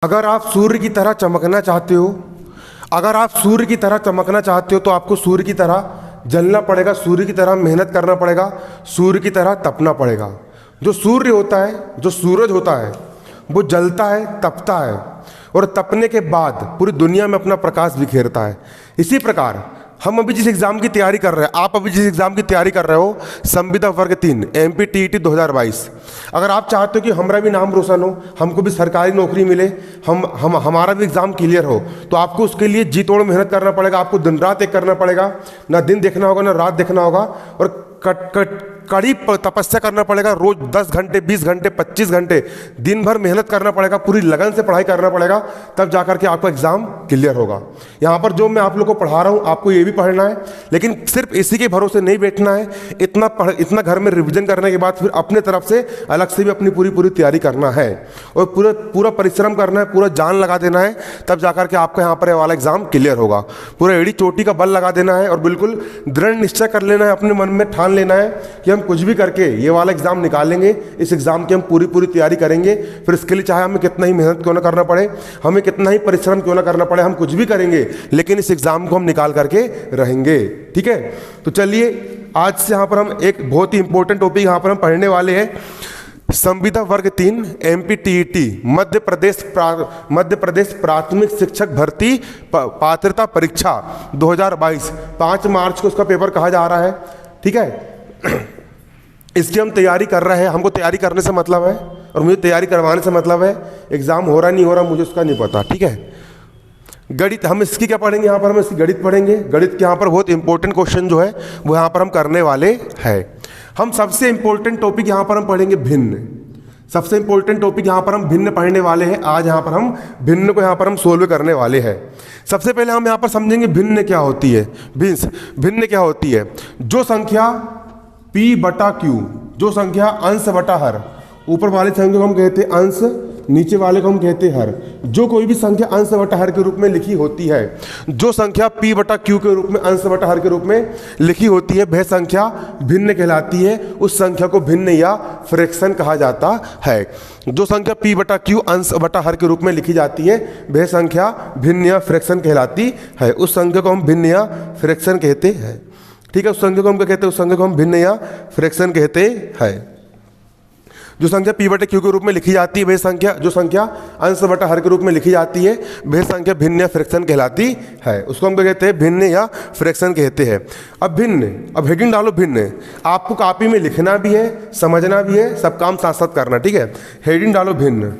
अगर आप सूर्य की तरह चमकना चाहते हो, अगर आप सूर्य की तरह चमकना चाहते हो तो आपको सूर्य की तरह जलना पड़ेगा, सूर्य की तरह मेहनत करना पड़ेगा, सूर्य की तरह तपना पड़ेगा। जो सूर्य होता है, जो सूरज होता है, वो जलता है, तपता है और तपने के बाद पूरी दुनिया में अपना प्रकाश बिखेरता है। इसी प्रकार हम अभी जिस एग्ज़ाम की तैयारी कर रहे हैं, आप अभी जिस एग्ज़ाम की तैयारी कर रहे हो, संविदा वर्ग 3 MPTET 2022, अगर आप चाहते हो कि हमारा भी नाम रोशन हो, हमको भी सरकारी नौकरी मिले, हमारा भी एग्ज़ाम क्लियर हो, तो आपको उसके लिए जी तोड़ मेहनत करना पड़ेगा। आपको दिन रात एक करना पड़ेगा, ना दिन देखना होगा ना रात देखना होगा, और कड़ी तपस्या करना पड़ेगा। रोज 10 घंटे, 20 घंटे, 25 घंटे दिन भर मेहनत करना पड़ेगा, पूरी लगन से पढ़ाई करना पड़ेगा, तब जाकर के आपका एग्जाम क्लियर होगा। यहाँ पर जो मैं आप लोग को पढ़ा रहा हूँ, आपको ये भी पढ़ना है, लेकिन सिर्फ इसी के भरोसे नहीं बैठना है। इतना घर में रिविजन करने के बाद फिर अपने तरफ से अलग से भी अपनी पूरी तैयारी करना है और पूरा परिश्रम करना है, पूरा जान लगा देना है, तब जाकर के आपका यहाँ पर वाला एग्जाम क्लियर होगा। पूरा एड़ी चोटी का बल लगा देना है और बिल्कुल दृढ़ निश्चय कर लेना है, अपने मन में ठान लेना है कि हम कुछ भी करके ये वाला एग्जाम निकालेंगे। इस एग्जाम की हम पूरी तैयारी करेंगे। फिर इसके लिए चाहे हमें कितना ही मेहनत क्यों ना करना पड़े, हमें कितना ही परिश्रम क्यों ना करना पड़े, हम कुछ भी करेंगे, लेकिन इस एग्जाम को हम निकाल करके रहेंगे। ठीक है, तो चलिए आज से यहाँ पर हम एक बहुत ही इंपॉर्टेंट टॉपिक यहाँ पर हम पढ़ने वाले हैं। संविदा वर्ग 3 MPTET मध्य प्रदेश प्राथमिक शिक्षक भर्ती पात्रता परीक्षा 2022, 5 मार्च को उसका पेपर कहा जा रहा है। ठीक है, इसकी हम तैयारी कर रहे हैं। हमको तैयारी करने से मतलब है और मुझे तैयारी करवाने से मतलब है। एग्जाम हो रहा नहीं हो रहा मुझे उसका नहीं पता। ठीक है, गणित हम इसकी क्या पढ़ेंगे, यहाँ पर हम इसकी गणित पढ़ेंगे। गणित के यहाँ पर बहुत इंपॉर्टेंट क्वेश्चन जो है वो यहाँ पर हम करने वाले हैं। हम सबसे इंपॉर्टेंट टॉपिक यहाँ पर हम पढ़ेंगे भिन्न। सबसे इंपॉर्टेंट टॉपिक यहाँ पर हम भिन्न पढ़ने वाले हैं। आज यहाँ पर हम भिन्न को यहाँ पर हम सोल्व करने वाले हैं। सबसे पहले हम यहाँ पर समझेंगे भिन्न क्या होती है। भिन्न क्या होती है? जो संख्या P/Q, जो संख्या अंश बटा हर, ऊपर वाले संख्या को हम कहते हैं अंश, नीचे वाले को हम कहते हैं हर। जो कोई भी संख्या अंश बटा हर के रूप में लिखी होती है, जो संख्या P/Q के रूप में अंश बटा हर के रूप में लिखी होती है, वह संख्या भिन्न कहलाती है। उस संख्या को भिन्न या फ्रैक्शन कहा जाता है। जो संख्या P/Q अंश बटा हर के रूप में लिखी जाती है, वह संख्या भिन्न या फ्रैक्शन कहलाती है। उस संख्या को हम भिन्न या फ्रैक्शन कहते हैं। ठीक है, उस संख्या को हम क्या कहते हैं? उस संख्या को हम भिन्न या फ्रैक्शन कहते हैं। जो संख्या P/Q के रूप में लिखी जाती है, वह संख्या, जो संख्या अंश बटा हर के रूप में लिखी जाती है, वह संख्या भिन्न या फ्रैक्शन कहलाती है। उसको हम क्या कहते हैं? भिन्न या फ्रैक्शन कहते हैं। अब भिन्न, अब हेडिंग डालो भिन्न। आपको कॉपी में लिखना भी है, समझना भी है, सब काम साथ साथ करना। ठीक है, हेडिंग डालो भिन्न।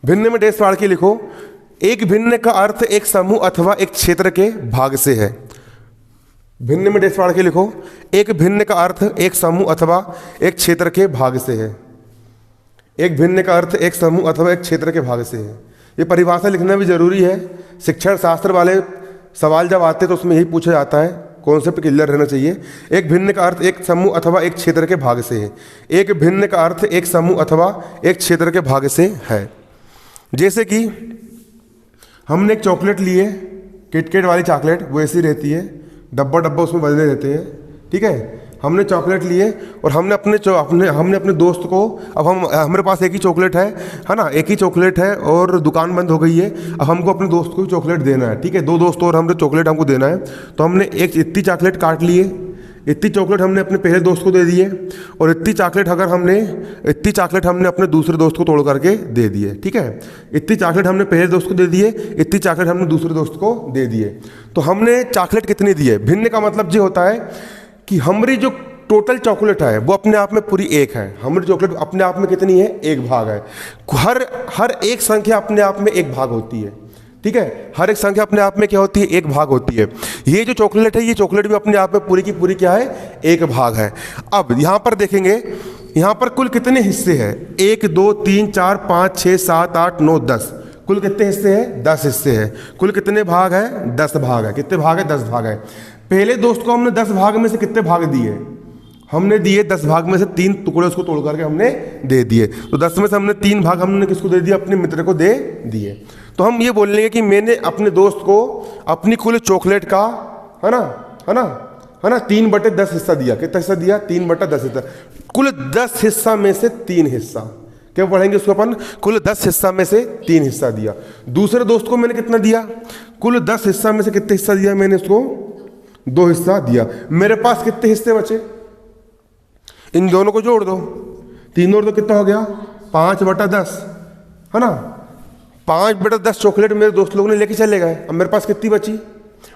भिन्न में डैश फाड़ के लिखो। एक भिन्न का अर्थ एक समूह अथवा एक क्षेत्र के भाग से है। भिन्न में डैश फाड़ के लिखो। एक भिन्न का अर्थ एक समूह अथवा एक क्षेत्र के भाग से है। एक भिन्न का अर्थ एक समूह अथवा एक क्षेत्र के भाग से है। ये परिभाषा लिखना भी जरूरी है। शिक्षण शास्त्र वाले सवाल जब आते तो उसमें यही पूछा जाता है, कॉन्सेप्ट क्लियर रहना चाहिए। एक भिन्न का अर्थ एक समूह अथवा एक क्षेत्र के भाग से है। एक भिन्न का अर्थ एक समूह अथवा एक क्षेत्र के भाग से है। जैसे कि हमने एक चॉकलेट ली है, किटकैट वाली चॉकलेट, वो ऐसी रहती है, डब्बा उसमें बदले रहते हैं। ठीक है, हमने चॉकलेट लिए और हमने अपने दोस्त को, अब हमारे पास एक ही चॉकलेट है ना, एक ही चॉकलेट है और दुकान बंद हो गई है। अब हमको अपने दोस्त को भी चॉकलेट देना है। ठीक है, 2 दोस्त और हमने चॉकलेट हमको देना है, तो हमने एक इतनी चॉकलेट काट लिए, इतनी चॉकलेट हमने अपने पहले दोस्त को दे दिए और इतनी चॉकलेट हमने अपने दूसरे दोस्त को तोड़ करके दे दिए। ठीक है, इतनी चॉकलेट हमने पहले दोस्त को दे दिए, इतनी चॉकलेट हमने दूसरे दोस्त को दे दिए। तो हमने चॉकलेट कितनी दी है? भिन्न का मतलब ये होता है कि हमारी जो टोटल चॉकलेट है वो अपने आप में पूरी एक है। हमारी चॉकलेट अपने आप में कितनी है? एक भाग है। हर एक संख्या अपने आप में एक भाग होती है। ठीक है, हर एक संख्या अपने आप में क्या होती है? एक भाग होती है। ये जो चॉकलेट है, ये चॉकलेट भी अपने आप में पूरी की पूरी क्या है? एक भाग है। अब यहाँ पर देखेंगे, यहाँ पर कुल कितने हिस्से हैं? 1 2 3 4 5 6 7 8 9 10। कुल कितने हिस्से हैं? 10 हिस्से हैं। कुल कितने भाग है? 10 भाग है। कितने भाग है? 10 भाग है। पहले दोस्त को हमने 10 भाग में से कितने भाग दिए? हमने दिए 10 भाग में से 3 टुकड़े उसको तोड़ करके हमने दे दिए। तो 10 में से हमने 3 भाग हमने किसको दे दिया? अपने मित्र को दे दिए। तो हम ये बोलेंगे कि मैंने अपने दोस्त को अपनी कुल चॉकलेट का है ना 3/10 हिस्सा दिया। कितना हिस्सा दिया? 3/10 हिस्सा। कुल 10 हिस्सा में से 3 हिस्सा। क्या पढ़ेंगे उसको अपन? कुल 10 हिस्सा में से 3 हिस्सा दिया। दूसरे दोस्त को मैंने कितना दिया? कुल 10 हिस्सा में से कितने हिस्सा दिया मैंने उसको? 2 हिस्सा दिया। मेरे पास कितने हिस्से बचे? इन दोनों को जोड़ दो, 3 और 2 कितना हो गया? 5/10, है ना? 5/10 चॉकलेट मेरे दोस्त लोगों ने लेके चले गए। अब मेरे पास कितनी बची?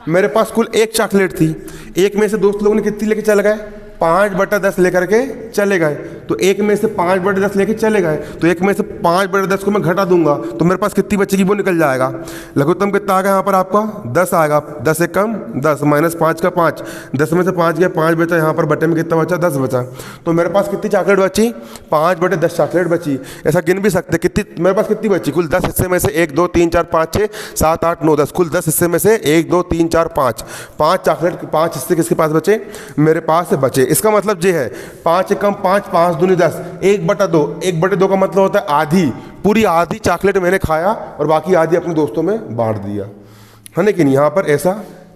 मेरे पास कुल 1 चॉकलेट थी, एक में से दोस्त लोगों ने कितनी लेके चले गए? 5/10 लेकर के चले गए। तो एक में से 5/10 लेके चले गए, तो एक में से 5/10 को मैं घटा दूंगा तो मेरे पास कितनी बचेगी? वो निकल जाएगा। लघुत्तम कितना आ गया यहाँ पर आपका? 10 आएगा। 10 एक कम 10, -5 का 5, 10 में से 5 गया, 5 बचा। यहाँ पर बटे में कितना बचा? 10 बचा। तो मेरे पास कितनी चॉकलेट बची? 5/10 चॉकलेट बची। ऐसा गिन भी सकते कितनी मेरे पास कितनी बची? कुल 10 हिस्से में से 1 2 3 4 5 6 7 8 9 10, कुल 10 हिस्से में से 1 2 3 4 5 चॉकलेट, 5 हिस्से किसके पास बचे? मेरे पास बचे। इसका मतलब ये है 5 एक कम 5, 5 दूनी 10, 1/2। 1/2 का मतलब होता है आधी, पूरी आधी चॉकलेट मैंने खाया और बाकी आधी अपने दोस्तों में बांट दिया, है ना? कि नहीं? यहाँ पर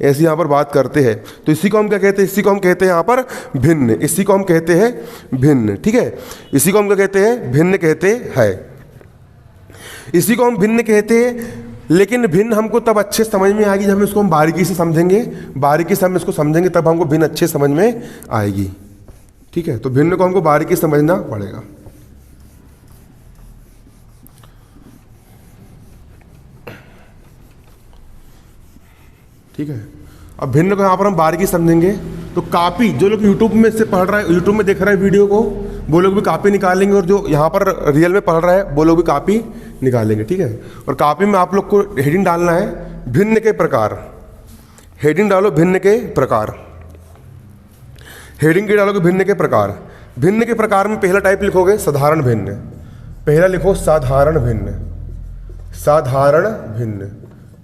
ऐसी यहाँ पर बात करते हैं। तो इसी को हम क्या कहते हैं? इसी को हम कहते हैं यहाँ पर भिन्न। इसी को हम कहते हैं भिन्न, ठीक है? इसी को हम क्या कहते हैं? भिन्न कहते हैं। इसी को हम भिन्न कहते हैं। लेकिन भिन्न हमको तब अच्छे समझ में आएगी जब हम इसको बारीकी से समझेंगे। बारीकी से हम इसको समझेंगे तब हमको भिन्न अच्छे समझ में आएगी, ठीक है? तो भिन्न को हमको बारीकी से समझना पड़ेगा। ठीक है, अब भिन्न को यहाँ पर हम बारीकी समझेंगे। तो कापी, जो लोग यूट्यूब में से पढ़ रहा है, यूट्यूब में देख रहा है वीडियो को, वो लोग भी कापी निकालेंगे, और जो यहाँ पर रियल में पढ़ रहा है वो लोग भी कापी निकालेंगे, ठीक है? और कापी में आप लोग को हेडिंग डालना है भिन्न के प्रकार। हेडिंग डालो भिन्न के प्रकार। हेडिंग की डालोगे भिन्न के प्रकार। भिन्न के प्रकार में पहला टाइप लिखोगे साधारण भिन्न। पहला लिखो साधारण भिन्न। साधारण भिन्न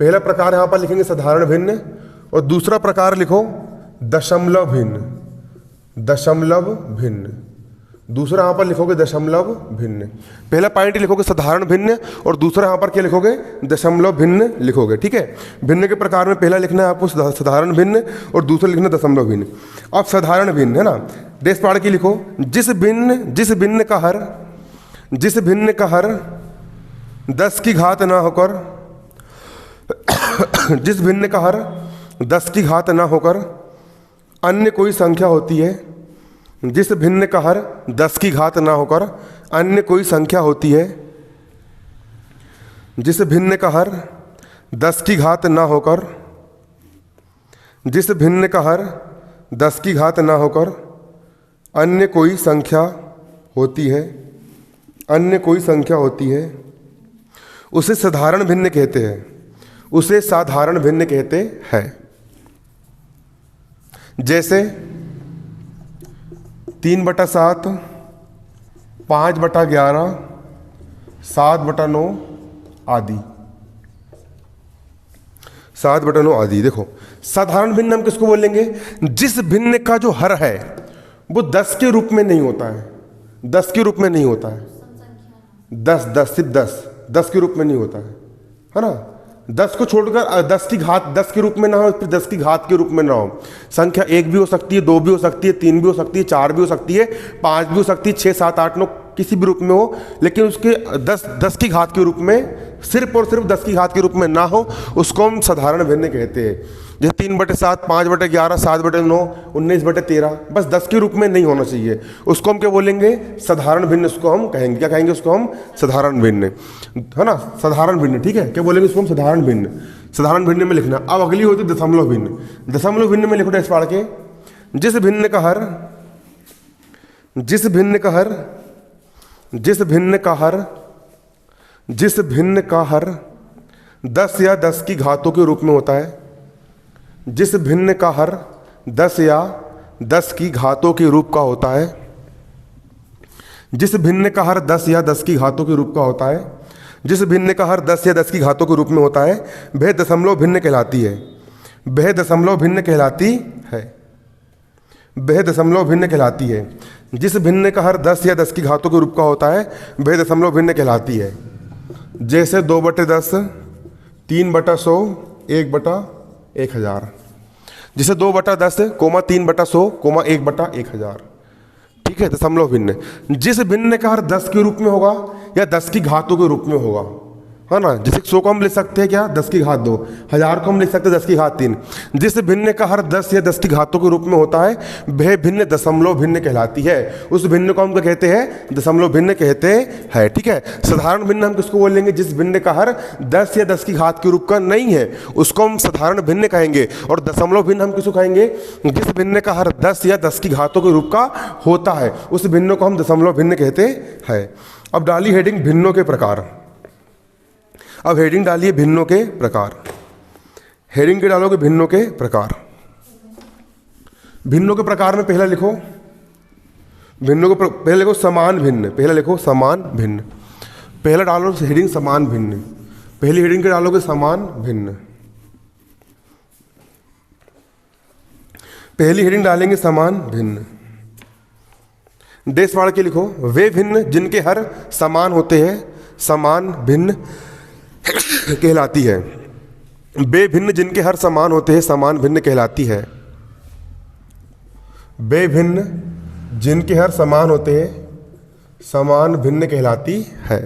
पहला प्रकार यहाँ पर लिखेंगे साधारण भिन्न। और दूसरा प्रकार लिखो दशमलव भिन्न। दशमलव भिन्न दूसरा यहाँ पर लिखोगे दशमलव भिन्न। पहला पॉइंट लिखोगे साधारण भिन्न और दूसरा यहाँ पर क्या लिखोगे? दशमलव भिन्न लिखोगे, ठीक है? भिन्न के प्रकार में पहला लिखना है आपको साधारण भिन्न और दूसरा लिखना दशमलव भिन्न। अब साधारण भिन्न, है ना? देश पाड़ की लिखो जिस भिन्न का हर 10 की घात ना होकर जिस भिन्न का हर 10 की घात ना होकर अन्य कोई संख्या होती है। जिस भिन्न का हर 10 की घात ना होकर अन्य कोई संख्या होती है। जिस भिन्न का हर 10 की घात ना होकर जिस भिन्न का हर 10 की घात ना होकर अन्य कोई संख्या होती है। अन्य कोई संख्या होती है उसे साधारण भिन्न कहते हैं। उसे साधारण भिन्न कहते हैं। जैसे 3/7, 5/11, 7/9 आदि। 7/9 आदि। देखो साधारण भिन्न हम किसको बोलेंगे? जिस भिन्न का जो हर है वो 10 के रूप में नहीं होता है। 10 के रूप में नहीं होता है। 10 सिर्फ 10 के रूप में नहीं होता है ना? 10 को छोड़कर 10 की घात 10 के रूप में ना हो, फिर 10 की घात के रूप में ना हो। संख्या 1 भी हो सकती है, 2 भी हो सकती है, 3 भी हो सकती है, 4 भी हो सकती है, 5 भी हो सकती है, 6 7 8 9 किसी भी रूप में हो, लेकिन उसके 10 की घात के रूप में सिर्फ और सिर्फ 10 की घात के रूप में ना हो, उसको हम साधारण भिन्न कहते हैं। जैसे 3/7, 5/11, 7/9, 19/13, बस 10 के रूप में नहीं होना चाहिए, उसको हम क्या बोलेंगे? साधारण भिन्न। उसको हम कहेंगे, क्या कहेंगे? उसको हम साधारण भिन्न, है ना? साधारण भिन्न, ठीक है? क्या बोलेंगे उसको हम? साधारण भिन्न। साधारण भिन्न में लिखना। अब अगली होती है दशमलव भिन्न। दशमलव भिन्न में लिखो डैश पाड़ के जिस भिन्न का हर 10 या 10 की घातों के रूप में होता है। जिस भिन्न का हर 10 या 10 की घातों के रूप का होता है। जिस भिन्न का हर 10 या 10 की घातों के रूप का होता है। जिस भिन्न का हर 10 या 10 की घातों के रूप में होता है वह दशमलव भिन्न कहलाती है। वह दशमलव भिन्न कहलाती है। वह दशमलव भिन्न कहलाती है। जिस भिन्न का हर 10 या 10 की घातों के रूप का होता है वह दशमलव भिन्न कहलाती है। जैसे 2/10, 3/100, 1/1000। जैसे 2/10, 3/100, 1/1000, ठीक है? दशमलव भिन्न। जिस भिन्न का हर 10 के रूप में होगा या 10 की घातों के रूप में होगा, है ना। जैसे 100 को हम लिख सकते हैं क्या, 10 की घात 2, 1000 को हम लिख सकते हैं 10 की घात 3। जिस भिन्न का हर 10 या 10 की घातों के रूप में होता है वह भिन्न दशमलव भिन्न कहलाती है। उस भिन्न को हम क्या कहते हैं, दशमलव भिन्न कहते हैं, ठीक है। साधारण भिन्न हम किसको बोलेंगे, जिस भिन्न का हर 10 या 10 की घात के रूप का नहीं है उसको हम साधारण भिन्न कहेंगे। और दशमलव भिन्न हम किसको कहेंगे, जिस भिन्न का हर 10 या 10 की घातों के रूप का होता है उस भिन्न को हम दशमलव भिन्न कहते हैं। अब डाली हेडिंग भिन्नों के प्रकार। अब हेडिंग डालिए भिन्नों के प्रकार। हेडिंग के डालोगे भिन्नों के प्रकार। भिन्नों के प्रकार में पहला लिखो, भिन्नों के पहले लिखो समान भिन्न। पहला लिखो समान भिन्न। पहला डालो हेडिंग समान भिन्न। पहली हेडिंग के डालोगे समान भिन्न। पहली हेडिंग डालेंगे समान भिन्न। देश वाड़ के लिखो, वे भिन्न जिनके हर समान होते हैं समान भिन्न कहलाती है। बे भिन्न जिनके हर समान होते हैं समान भिन्न कहलाती है। बे भिन्न जिनके हर समान होते हैं समान भिन्न कहलाती है।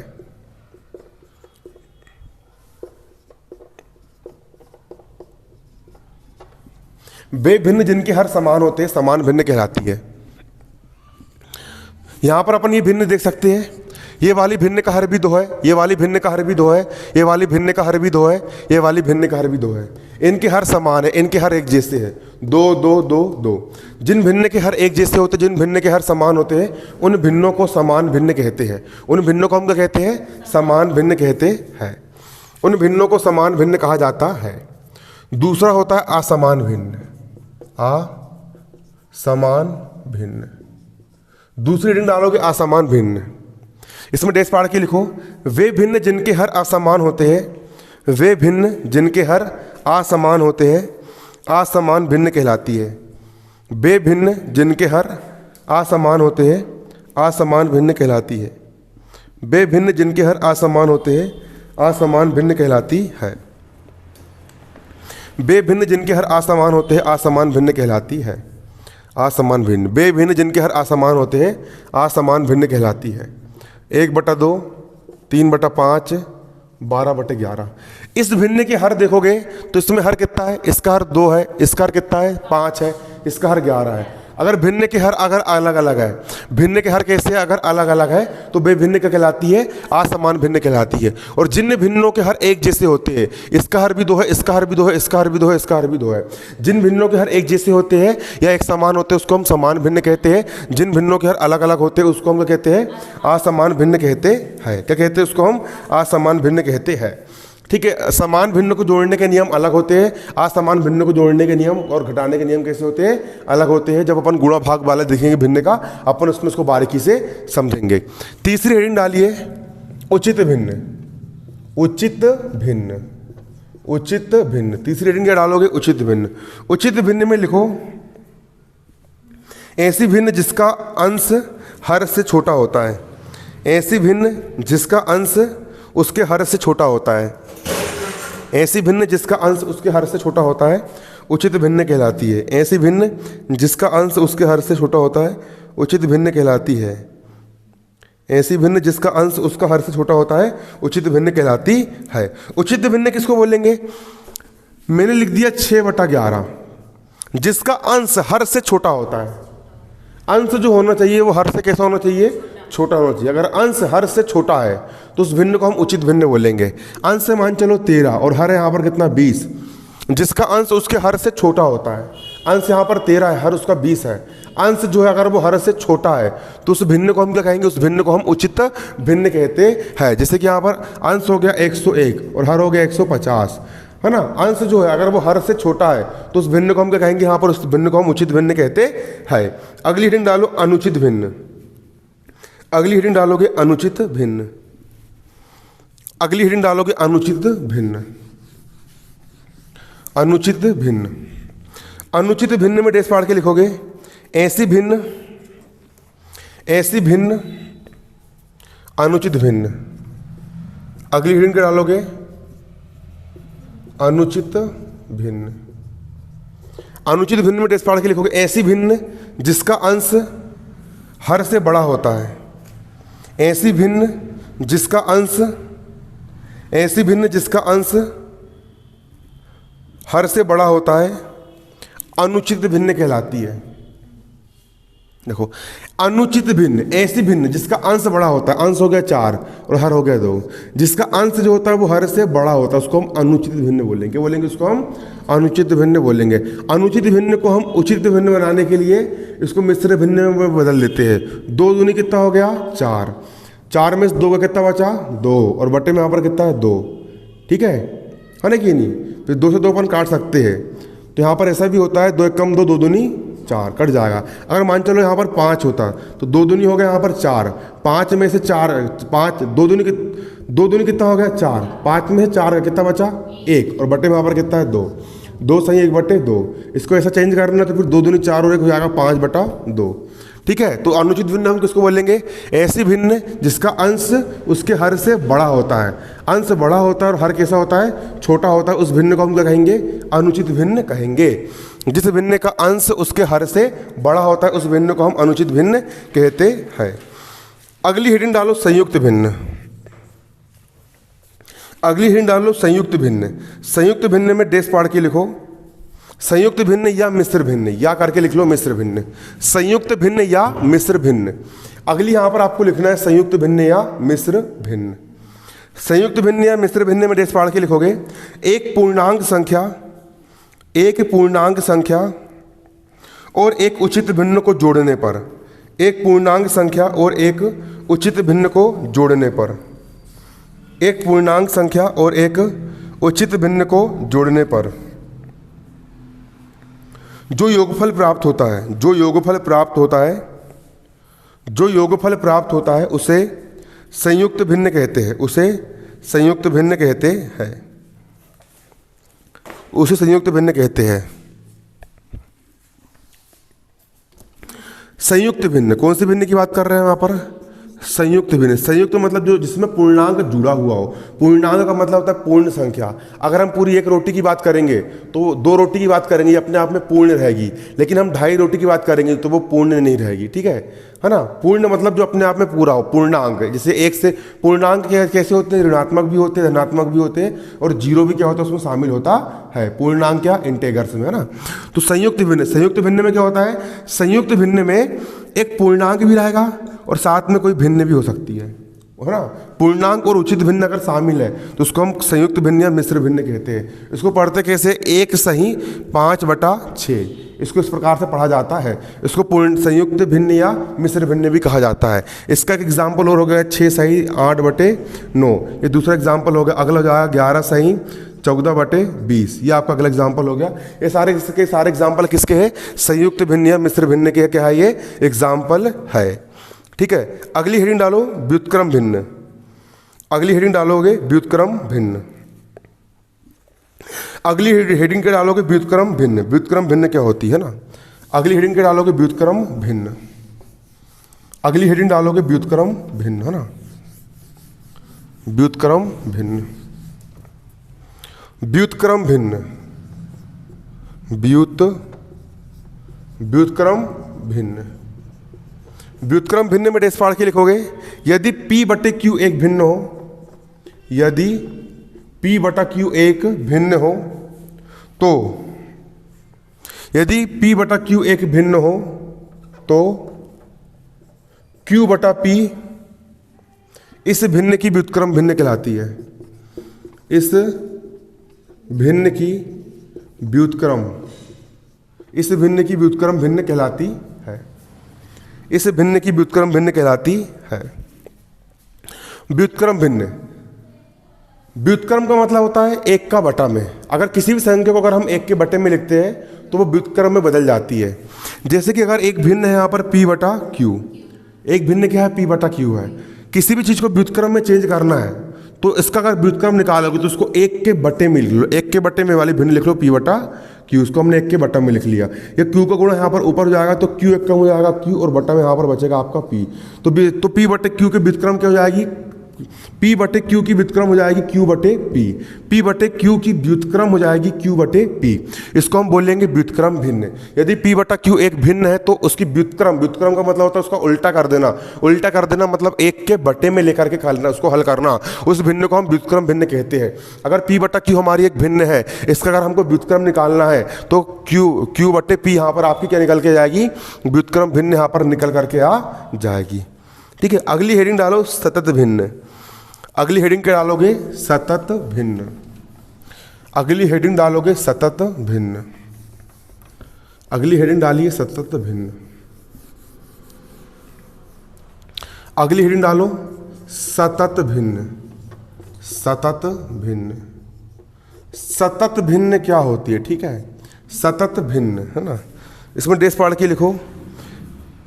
बे भिन्न जिनके हर समान होते हैं समान भिन्न कहलाती है। यहां पर अपन ये भिन्न देख सकते हैं, ये वाली भिन्न का हर भी 2 है, ये वाली भिन्न का हर भी 2 है, ये वाली भिन्न का हर भी 2 है, ये वाली भिन्न का हर भी 2 है। इनके हर समान है, इनके हर एक जैसे है, 2 2 2 2। जिन भिन्न के हर एक जैसे होते, जिन भिन्न के हर समान होते हैं उन भिन्नों को समान भिन्न कहते हैं। उन भिन्नों को हम क्या कहते हैं, समान भिन्न कहते हैं। उन भिन्नों को समान भिन्न कहा जाता है। दूसरा होता है असमान भिन्न। असमान भिन्न। दूसरी हेडिंग डालोगे असमान भिन्न। इसमें डैश पाड़ के लिखो, वे भिन्न जिनके हर असमान होते हैं, वे भिन्न जिनके हर असमान होते हैं असमान भिन्न कहलाती है। बे भिन्न जिनके हर असमान होते हैं असमान भिन्न कहलाती है। बे भिन्न जिनके हर असमान होते हैं असमान भिन्न कहलाती है। बे भिन्न जिनके हर असमान होते हैं असमान भिन्न कहलाती है। असमान भिन्न। बे भिन्न जिनके हर असमान होते हैं असमान भिन्न कहलाती है। 1/2, 3/5, 12/11। इस भिन्न के हर देखोगे तो इसमें हर कितना है, इसका हर 2 है, इसका हर कितना है 5 है, इसका हर 11 है। अगर भिन्न के हर अगर अलग अलग है, भिन्न के हर कैसे अगर अलग अलग है तो बे भिन्न क्या कहलाती है, असमान भिन्न कहलाती है। और जिन भिन्नों के हर एक जैसे होते हैं, इसका हर भी 2 है, इसका हर भी 2 है, इसका हर भी 2 है, इसका हर भी 2 है। जिन भिन्नों के हर एक जैसे होते हैं या एक समान होते हैं उसको हम समान भिन्न कहते हैं। जिन भिन्नों के हर अलग अलग होते हैं उसको हम क्या कहते हैं, असमान भिन्न कहते हैं। क्या कहते हैं उसको हम, असमान भिन्न कहते हैं। ठीक है। समान भिन्न को जोड़ने के नियम अलग होते हैं, असमान भिन्न को जोड़ने के नियम और घटाने के नियम कैसे होते हैं, अलग होते हैं। जब अपन गुणा भाग वाला देखेंगे भिन्न का अपन उसमें उसको बारीकी से समझेंगे। तीसरी हेडिंग डालिए उचित भिन्न। उचित भिन्न। उचित भिन्न। तीसरी हेडिंग क्या डालोगे, उचित भिन्न। उचित भिन्न में लिखो, ऐसी भिन्न जिसका अंश हर से छोटा होता है। ऐसी भिन्न जिसका अंश उसके हर से छोटा होता है। ऐसी भिन्न जिसका अंश उसके हर से छोटा होता है उचित भिन्न कहलाती है। ऐसी भिन्न जिसका अंश उसके हर से छोटा होता है उचित भिन्न कहलाती है। ऐसी भिन्न जिसका अंश उसका हर से छोटा होता है उचित भिन्न कहलाती है। उचित भिन्न किसको बोलेंगे, मैंने लिख दिया 6/11। जिसका अंश हर से छोटा होता है, अंश जो होना चाहिए वो हर से कैसा होना चाहिए, छोटा होना चाहिए। अगर अंश हर से छोटा है तो उस भिन्न को हम उचित भिन्न बोलेंगे। अंश से मान चलो 13 और हर है यहाँ पर कितना 20। जिसका अंश उसके हर से छोटा होता है, अंश यहाँ पर 13 है, हर उसका 20 है। अंश जो है अगर वो हर से छोटा है तो उस भिन्न को हम क्या कहेंगे, उस भिन्न को हम उचित भिन्न कहते हैं। जैसे कि यहाँ पर अंश हो गया 101 और हर हो गया 150, है ना। अंश जो है अगर वो हर से छोटा है तो उस भिन्न को हम क्या कहेंगे, यहाँ पर उस भिन्न को हम उचित भिन्न कहते हैं। अगली हेडिंग डालो अनुचित भिन्न। अगली हेडिंग डालोगे अनुचित भिन्न। अगली हेडिंग डालोगे अनुचित भिन्न। अनुचित भिन्न। अनुचित भिन्न में डैश पाड़ के लिखोगे, ऐसी भिन्न, ऐसी भिन्न, अनुचित भिन्न। अगली हेडिंग के डालोगे अनुचित भिन्न। अनुचित भिन्न में डैश पाड़ के लिखोगे, ऐसी भिन्न जिसका अंश हर से बड़ा होता है। ऐसी भिन्न जिसका अंश, ऐसी भिन्न जिसका अंश हर से बड़ा होता है अनुचित भिन्न कहलाती है। देखो, अनुचित भिन्न, ऐसी भिन्न जिसका अंश बड़ा होता है, अंश हो गया 4 और हर हो गया 2, जिसका अंश जो होता है वो हर से बड़ा होता है, उसको हम अनुचित भिन्न बोलेंगे। क्या बोलेंगे? उसको हम अनुचित भिन्न बोलेंगे। अनुचित भिन्न को हम उचित भिन्न बनाने के लिए इसको मिश्र भिन्न में बदल देते हैं। 2 दूनी कितना हो गया? 4, 4 में 2 का कितना बचा? 2, और बटे में यहाँ पर कितना है? 2। ठीक है ना कि नहीं? फिर 2 से 2 अपन काट सकते हैं, तो यहाँ पर ऐसा भी होता है 2 एक कम 2, 2 दूनी 4 कट जाएगा। अगर मान चलो यहाँ पर 5 होता तो 2 दूनी हो गया यहाँ पर 4, 5 में से 4, 5 2 दूनी कितना हो गया? 4, 5 में से 4 का कितना बचा? 1, और बटे में यहाँ पर कितना है? 2, 2 सही 1/2। इसको ऐसा चेंज करना तो फिर 2 दूनी 4 और 1 हो जाएगा 5/2। ठीक है, तो अनुचित भिन्न हम किसको बोलेंगे? ऐसी भिन्न जिसका अंश उसके हर से बड़ा होता है। अंश बड़ा होता है और हर कैसा होता है? छोटा होता है। उस भिन्न को हम क्या कहेंगे? अनुचित भिन्न कहेंगे। जिस भिन्न का अंश उसके हर से बड़ा होता है उस भिन्न को हम अनुचित भिन्न कहते हैं। अगली हेडिंग डालो संयुक्त भिन्न। अगली हेडिंग डालो संयुक्त भिन्न। संयुक्त भिन्न में डैश पाड़ के लिखो संयुक्त भिन्न या मिश्र भिन्न, या करके लिख लो मिश्र भिन्न। संयुक्त भिन्न या मिश्र भिन्न। अगली यहां पर आपको लिखना है संयुक्त भिन्न या मिश्र भिन्न। संयुक्त भिन्न या मिश्र भिन्न में डैश पाड़ के लिखोगे एक पूर्णांक संख्या और एक उचित भिन्न को जोड़ने पर, एक पूर्णांक संख्या और एक उचित भिन्न को जोड़ने पर, एक पूर्णांक संख्या और एक उचित भिन्न को जोड़ने पर जो योगफल प्राप्त होता है उसे संयुक्त भिन्न कहते हैं। उसे संयुक्त भिन्न कहते हैं। संयुक्त भिन्न, कौन सी भिन्न की बात कर रहे हैं वहां पर? संयुक्त भिन्न। संयुक्त मतलब जो जिसमें पूर्णांक जुड़ा हुआ हो। पूर्णांक का मतलब होता है पूर्ण संख्या। अगर हम पूरी 1 रोटी की बात करेंगे तो 2 रोटी की बात करेंगे, ये अपने आप में पूर्ण रहेगी। लेकिन हम 2.5 रोटी की बात करेंगे तो वो पूर्ण नहीं रहेगी। ठीक है ना? पूर्ण मतलब जो अपने आप में पूरा हो, पूर्णांक। जैसे 1 से पूर्णांक कैसे होते हैं? ऋणात्मक भी होते हैं, धनात्मक भी होते हैं, और 0 भी क्या होता है उसमें शामिल होता है। पूर्णांक क्या? इंटेगर्स में, है ना? तो संयुक्त भिन्न में क्या होता है? संयुक्त भिन्न में एक पूर्णांक भी रहेगा और साथ में कोई भिन्न भी हो सकती है ना? पूर्णांक और उचित भिन्न अगर शामिल है तो उसको हम संयुक्त भिन्न या मिश्र भिन्न कहते हैं। इसको पढ़ते कैसे? 1 सही 5/6। इसको इस प्रकार से पढ़ा जाता है। इसको पूर्ण संयुक्त भिन्न या मिश्र भिन्न भी कहा जाता है। इसका एक एग्जाम्पल और हो गया 6 सही 8/9। ये दूसरा एग्जाम्पल हो गया। अगला हो जाएगा 11 सही 14/20। ये आपका अगला एग्जाम्पल हो गया। ये सारे एग्जाम्पल किसके हैं? संयुक्त भिन्न या मिश्र भिन्न के क्या है? ये एग्जाम्पल है। ठीक है, अगली हेडिंग डालो व्युत्क्रम भिन्न। अगली हेडिंग डालोगे व्युत्क्रम भिन्न। अगली हेडिंग के डालोगे व्युत्क्रम भिन्न। व्युत्क्रम भिन्न क्या होती है ना? अगली हेडिंग के डालोगे व्युत्क्रम भिन्न। अगली हेडिंग डालोगे व्युत्क्रम भिन्न, है ना? व्युत्क्रम भिन्न। व्युत्क्रम भिन्न। व्युत्क्रम भिन्न। व्युत्क्रम भिन्न में डैश फाड़ के लिखोगे यदि P/Q एक भिन्न हो, यदि P/Q एक भिन्न हो तो, यदि P/Q एक भिन्न हो तो Q/P इस भिन्न की व्युत्क्रम भिन्न कहलाती है। इस भिन्न की व्युत्क्रम, इस भिन्न की व्युत्क्रम भिन्न कहलाती है। इस भिन्न की व्युत्क्रम भिन्न कहलाती है। व्युत्क्रम भिन्न, व्युत्क्रम का मतलब होता है 1 का बटा में। अगर किसी भी संख्या को अगर हम 1 के बटे में लिखते हैं तो वो व्युत्क्रम में बदल जाती है। जैसे कि अगर एक भिन्न है यहाँ पर P/Q, एक भिन्न क्या है? P/Q है। किसी भी चीज़ को व्युत्क्रम में चेंज करना है तो इसका अगर व्युत्क्रम निकालोगे तो उसको 1 के बटे में लिख लो। 1 के बटे में वाली भिन्न लिख लो P/Q। उसको हमने 1 के बटा में लिख लिया। ये Q का गुणा यहाँ पर ऊपर हो जाएगा तो Q एक कम हो जाएगा Q, और बटा में यहाँ पर बचेगा आपका P। तो P/Q के व्युत्क्रम क्या हो जाएगी? P बटे Q की व्युत्क्रम हो जाएगी Q बटे P, P बटे Q की व्युत्क्रम हो जाएगी Q बटे P। इसको हम बोलेंगे व्युत्क्रम भिन्न। यदि P बटा Q एक भिन्न है तो उसकी व्युत्क्रम, व्युत्क्रम का मतलब होता है उसका उल्टा कर देना, उल्टा कर देना मतलब एक के बटे में लेकर के खाना, उसको हल करना, उस भिन्न को हम व्युत्क्रम भिन्न कहते हैं। अगर P बटा Q हमारी एक भिन्न है, इसका अगर हमको व्युत्क्रम निकालना है तो Q बटे P यहाँ पर आपकी क्या निकल के जाएगी, व्युत्क्रम भिन्न यहाँ पर निकल करके आ जाएगी। ठीक है, अगली हेडिंग डालो सतत भिन्न। अगली हेडिंग क्या डालोगे, सतत भिन्न। अगली हेडिंग डालोगे सतत भिन्न। अगली हेडिंग डालिए सतत भिन्न। अगली हेडिंग डालो सतत भिन्न। सतत भिन्न। सतत भिन्न क्या होती है, ठीक है, सतत भिन्न है ना। इसमें डेस पढ़ के लिखो,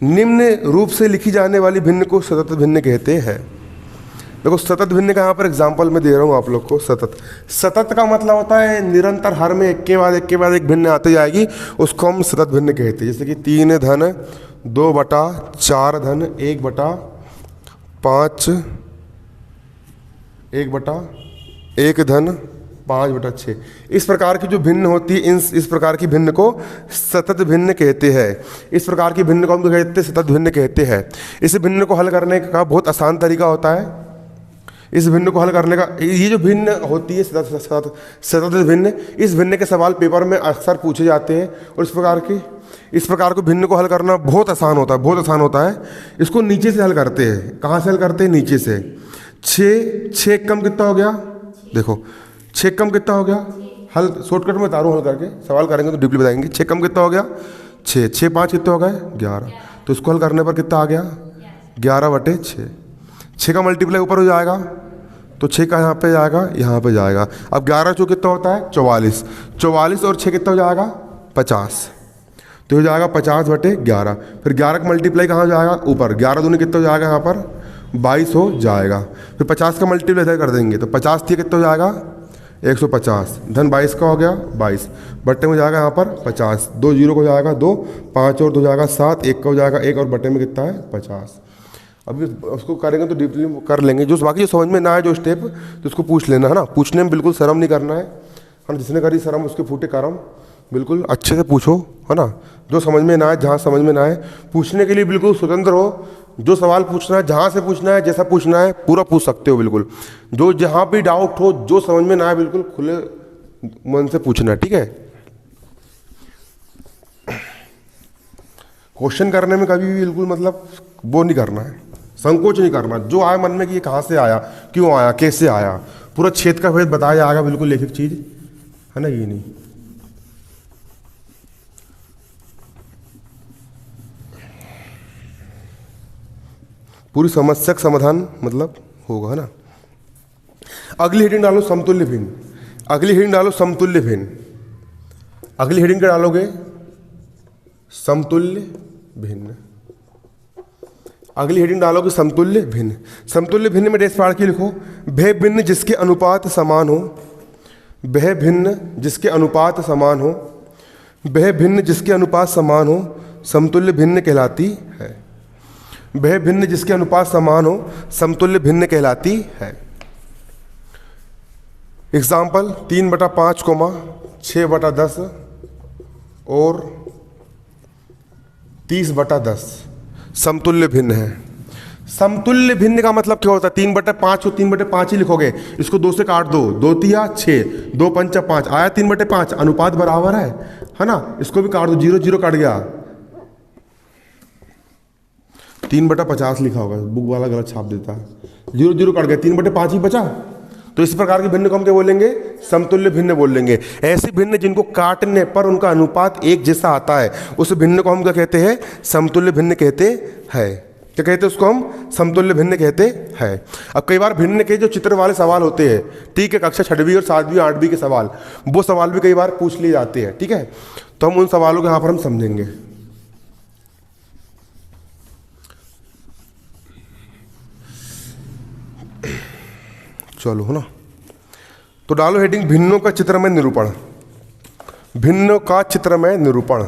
निम्न रूप से लिखी जाने वाली भिन्न को सतत भिन्न कहते हैं। देखो सतत भिन्न का यहाँ पर एग्जाम्पल मैं दे रहा हूँ आप लोग को। सतत, सतत का मतलब होता है निरंतर, हर में एक के बाद एक के बाद एक भिन्न आते जाएगी, उसको हम सतत भिन्न कहते हैं। जैसे कि 3 धन 2 बटा 4 धन 1 बटा 5, 1 बटा 1 धन 5 बटा 6, इस प्रकार की जो भिन्न होती है, इस प्रकार की भिन्न को सतत भिन्न कहते हैं। इस प्रकार की भिन्न को हम कहते हैं सतत भिन्न कहते हैं। इस भिन्न को हल करने का बहुत आसान तरीका होता है। इस भिन्न को हल करने का, ये जो भिन्न होती है सतत भिन्न, इस भिन्न के सवाल पेपर में अक्सर पूछे जाते हैं और इस प्रकार को भिन्न को हल करना बहुत आसान होता है, बहुत आसान होता है। इसको नीचे से हल करते हैं। कहाँ से हल करते हैं, नीचे से। 6 कम कितना हो गया, देखो 6 कम कितना हो गया, हल शॉर्टकट में बता रहा हूँ, हल करके सवाल करेंगे तो डीपली बताएंगे। 6 कम कितना हो गया, 6, 6 5 कितना हो गया 11, तो इसको हल करने पर कितना आ गया 11 बटे 6। 6 का मल्टीप्लाई ऊपर हो जाएगा तो 6 का यहाँ पे जाएगा, यहाँ पे जाएगा। अब 11 चौ कितना होता है 44, 44 और 6 कितना हो जाएगा 50, तो हो जाएगा 50 बटे 11। फिर 11 का मल्टीप्लाई कहाँ जाएगा, ऊपर, 11 दूनी कितना हो जाएगा यहाँ पर 22 हो जाएगा। फिर 50 का मल्टीप्लाई इधर कर देंगे तो 50 थी कितना हो जाएगा 150, धन 22 का हो गया 22, बट्टे में जाएगा यहाँ पर 50, 2 जीरो को जाएगा 2, 5 और 2 जाएगा 7, 1 का हो जाएगा 1 और बट्टे में कितना है 50। अभी उसको करेंगे तो डीपली कर लेंगे। जो बाकी जो समझ में ना आए जो स्टेप, तो उसको पूछ लेना है ना, पूछने में बिल्कुल शर्म नहीं करना है ना। जिसने करी शर्म उसके फूटे करम, बिल्कुल अच्छे से पूछो है ना। जो समझ में ना आए, जहाँ समझ में ना आए, पूछने के लिए बिल्कुल स्वतंत्र हो। जो सवाल पूछना है, जहाँ से पूछना है, जैसा पूछना है, पूरा पूछ सकते हो बिल्कुल। जो जहाँ भी डाउट हो, जो समझ में ना आए, बिल्कुल खुले मन से पूछना है, ठीक है। क्वेश्चन करने में कभी भी बिल्कुल मतलब वो नहीं करना है, संकोच नहीं करना। जो आए मन में कि ये कहाँ से आया, क्यों आया, कैसे आया, पूरा छेद का भेद बताया जाएगा बिल्कुल, एक एक चीज है ना। ये नहीं, पूरी समस्या का समाधान मतलब होगा है ना। अगली हेडिंग डालो समतुल्य भिन्न। अगली हेडिंग डालो समतुल्य भिन्न। अगली हेडिंग क्या डालोगे, समतुल्य भिन्न। अगली हेडिंग डालोगे समतुल्य भिन्न। समतुल्य भिन्न में डेस फाड़ के लिखो, वह भिन्न जिसके अनुपात समान हो, वह भिन्न जिसके अनुपात समान हो, वह भिन्न जिसके अनुपात समान हो, समतुल्य भिन्न कहलाती है। वह भिन्न जिसके अनुपात समान हो, समतुल्य भिन्न कहलाती है। एग्जाम्पल 3 बटा 5, 6 बटा 10 और 30 बटा 10 समतुल्य भिन्न है। समतुल्य भिन्न का मतलब क्या होता है, 3 बटे 5 हो 3 बटे 5 ही लिखोगे, इसको 2 से काट दो, 2 तिया 6, 2 पंचा 5 आया 3 बटे 5, अनुपात बराबर है ना। इसको भी काट दो, 0 0 कट गया, 3 बटा 50 लिखा होगा, बुक वाला गलत छाप देता है, 0 0 कट गया, 3 बटे 5 ही बचा। तो इस प्रकार के भिन्न को हम क्या बोलेंगे, समतुल्य भिन्न बोलेंगे। ऐसे भिन्न जिनको काटने पर उनका अनुपात एक जैसा आता है, उस भिन्न को हम क्या कहते हैं, समतुल्य भिन्न कहते हैं। क्या कहते हैं उसको, हम समतुल्य भिन्न कहते हैं। अब कई बार भिन्न के जो चित्र वाले सवाल होते हैं, ठीक है, कक्षा 6वीं और 7वीं 8वीं के सवाल, वो सवाल भी कई बार पूछ लिए जाते हैं, ठीक है। तो हम उन सवालों को यहाँ पर हम समझेंगे। चलो है ना, तो डालो हेडिंग भिन्नों का चित्र में निरूपण। भिन्नों का चित्र में निरूपण।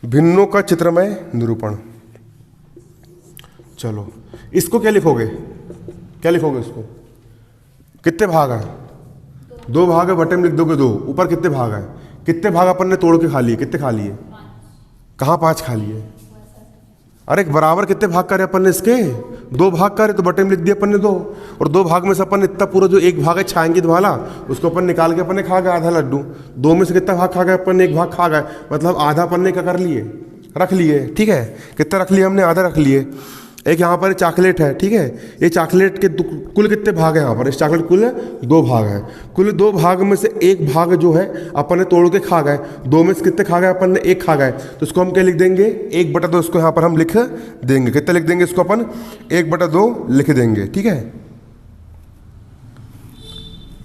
भिन्नों का चित्र में निरूपण। चलो इसको क्या लिखोगे, क्या लिखोगे इसको, कितने भाग हैं, 2 भाग है, बटे में लिख दोगे 2, ऊपर कितने भाग हैं, कितने भाग अपन ने तोड़ के खा लिए, कितने खा लिए, कहाँ 5 खा लिए, अरे बराबर कितने भाग करे अपन ने इसके, 2 भाग करे तो बटे में लिख दिया अपन ने 2, और 2 भाग में से अपन ने इतना पूरा जो 1 भाग है छाएंगे वाला उसको अपन निकाल के अपन ने खा गए आधा लड्डू, 2 में से कितना भाग खा गए अपन ने, 1 भाग खा गए, मतलब आधा अपन ने क्या कर लिए, रख लिए, ठीक है, कितना रख लिए हमने, आधा रख लिए। एक यहाँ पर चॉकलेट है, ठीक है, ये चॉकलेट के कुल कितने भाग हैं यहाँ पर, इस चॉकलेट कुल 2 भाग हैं, कुल 2 भाग में से 1 भाग जो है अपन ने तोड़ के खा गए, 2 में से कितने खा गए अपन ने, 1 खा गए, तो इसको हम क्या लिख देंगे, 1/2 इसको यहाँ पर हम लिख देंगे, कितने लिख देंगे इसको अपन, 1/2 लिख देंगे, ठीक है।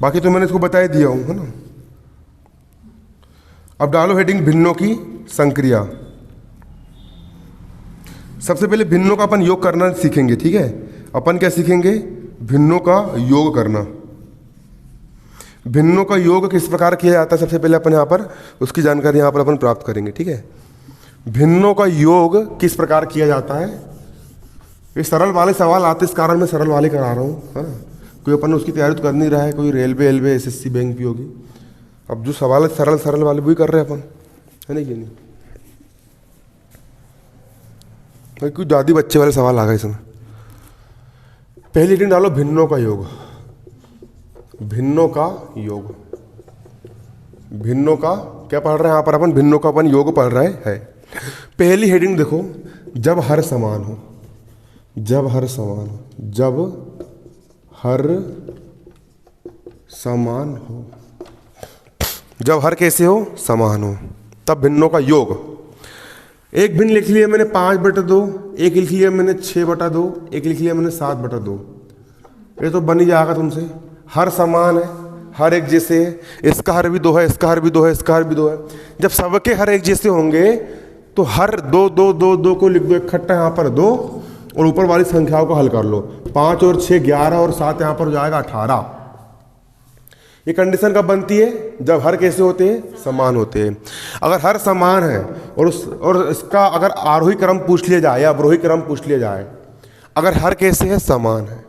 बाकी तो मैंने इसको बता ही दिया हूँ, है ना। अब डालो हेडिंग भिन्नों की संक्रिया। सबसे पहले भिन्नों का अपन योग करना सीखेंगे, ठीक है, अपन क्या सीखेंगे, भिन्नों का योग करना। भिन्नों का योग किस प्रकार किया जाता है, सबसे पहले अपन यहाँ पर उसकी जानकारी यहाँ पर अपन प्राप्त करेंगे, ठीक है। भिन्नों का योग किस प्रकार किया जाता है, ये सरल वाले सवाल आते, इस कारण मैं सरल वाले करा रहा हूँ, है ना। कोई अपन उसकी तैयारी तो कर नहीं रहा है, कोई रेलवे SSC बैंक भी होगी, अब जो सवाल है सरल वाले वही कर रहे हैं अपन, है ना, ये नहीं कुछ ज़्यादा बच्चे वाले सवाल आ गए इसमें। पहली हेडिंग डालो भिन्नों का योग, भिन्नों का योग, भिन्नों का क्या पढ़ रहे हैं यहाँ पर अपन, भिन्नों का अपन योग पढ़ रहे हैं। पहली हेडिंग देखो, जब हर समान हो, जब हर समान हो, जब हर समान हो, जब हर कैसे हो, समान हो, तब भिन्नों का योग। एक भिन्न लिख लिया मैंने 5/2, एक लिख लिया मैंने 6/2, एक लिख लिया मैंने 7/2, ये तो बन ही जाएगा तुमसे। हर समान है, हर एक जैसे है, इसका हर भी 2 है, इसका हर भी 2 है, इसका हर भी 2 है। जब सबके हर एक जैसे होंगे तो हर 2 2 2 2 को लिख दो इकट्ठा यहाँ पर 2, और ऊपर वाली संख्याओं को हल कर लो, 5 और 6 11 और 7 यहाँ पर हो जाएगा 18। ये कंडीशन कब बनती है, जब हर कैसे होते हैं, समान होते हैं। अगर हर समान है और इसका अगर आरोही क्रम पूछ लिया जाए या अवरोही क्रम पूछ लिया जाए, अगर हर कैसे है, समान है,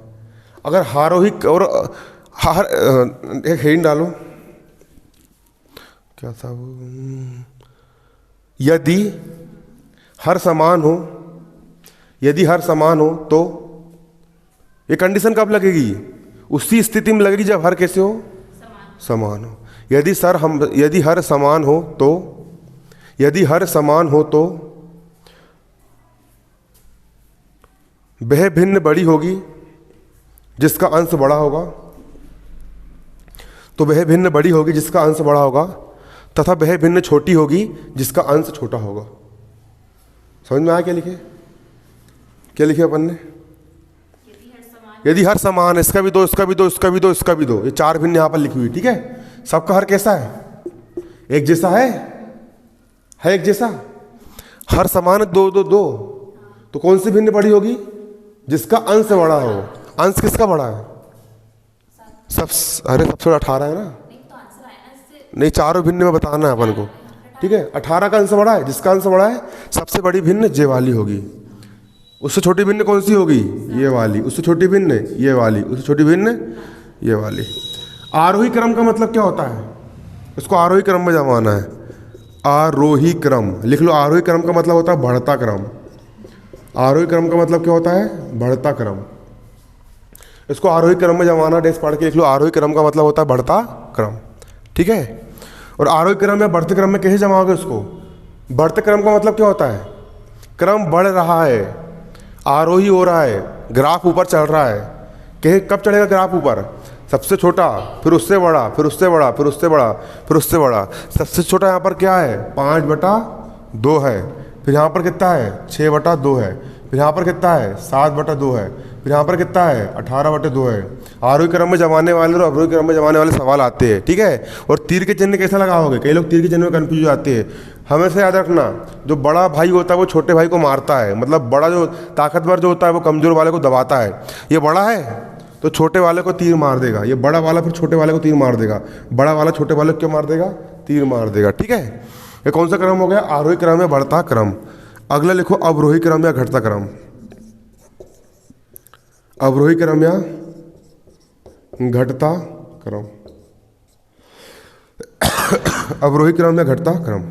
अगर हारोही और हर एक हेडिंग डालो, क्या था वो, यदि हर समान हो, यदि हर समान हो तो ये कंडीशन कब लगेगी, उसी स्थिति में लगेगी जब हर कैसे हो, समान हो। यदि हर समान हो तो, यदि हर समान हो तो वह भिन्न बड़ी होगी जिसका अंश बड़ा होगा, तो वह भिन्न बड़ी होगी जिसका अंश बड़ा होगा, तथा वह भिन्न छोटी होगी जिसका अंश छोटा होगा। समझ में आया क्या लिखे, क्या लिखे अपन ने, यदि हर समान, इसका भी 2, इसका भी 2, इसका भी 2, इसका भी 2, ये 4 भिन्न यहाँ पर लिखी हुई, ठीक है। सबका हर कैसा है, एक जैसा है एक जैसा, हर समान 2 2 2, तो कौन सी भिन्न बड़ी होगी, जिसका अंश बड़ा हो। अंश किसका बड़ा है, अरे सबसे 18 है ना, नहीं चारों भिन्न में बताना है अपन को, ठीक है। 18 का अंश बड़ा है, जिसका अंश बड़ा है सबसे बड़ी भिन्न ये वाली होगी, उससे छोटी भिन्न कौन सी होगी, ये वाली, उससे छोटी भिन्न ये वाली, उससे छोटी भिन्न ये वाली। आरोही क्रम का मतलब क्या होता है, इसको आरोही क्रम में जमाना है, आरोही क्रम लिख लो। आरोही क्रम का मतलब होता है बढ़ता क्रम, आरोही क्रम का मतलब क्या होता है, बढ़ता क्रम। इसको आरोही क्रम में जमाना, डेस्क पढ़ के लिख लो, आरोही क्रम का मतलब होता है बढ़ता क्रम, ठीक है। और आरोही क्रम या बढ़ते क्रम में कैसे जमाओगे उसको, बढ़ते क्रम का मतलब क्या होता है, क्रम बढ़ रहा है, आरोही हो रहा है, ग्राफ ऊपर चढ़ रहा है। कब चढ़ेगा ग्राफ ऊपर, सबसे छोटा, फिर उससे बड़ा, फिर उससे बड़ा, फिर उससे बड़ा, फिर उससे बड़ा। सबसे छोटा यहाँ पर क्या है, 5/2 है, फिर यहाँ पर कितना है, 6/2 है, फिर यहाँ पर कितना है, 7/2 है, फिर यहाँ पर कितना है, 18/2 है। आरोही क्रम में जमाने वाले और अवरोही क्रम में जमाने वाले सवाल आते हैं, ठीक है। और तीर के चिन्ह कैसे लगाओगे, कई लोग तीर के चिन्ह में कन्फ्यूज हो जाते हैं। हमेशा याद रखना, जो बड़ा भाई होता है वो छोटे भाई को मारता है, मतलब बड़ा जो ताकतवर जो होता है वो कमजोर वाले को दबाता है। ये बड़ा है तो छोटे वाले को तीर मार देगा, ये बड़ा वाला फिर छोटे वाले को तीर मार देगा, बड़ा वाला छोटे वाले को क्यों मार देगा, तीर मार देगा, ठीक है। ये कौन सा क्रम हो गया, आरोही क्रम या बढ़ता क्रम। अगला लिखो अवरोही क्रम या घटता क्रम। अवरोही क्रम या घटता क्रम, अवरोही क्रम या घटता क्रम,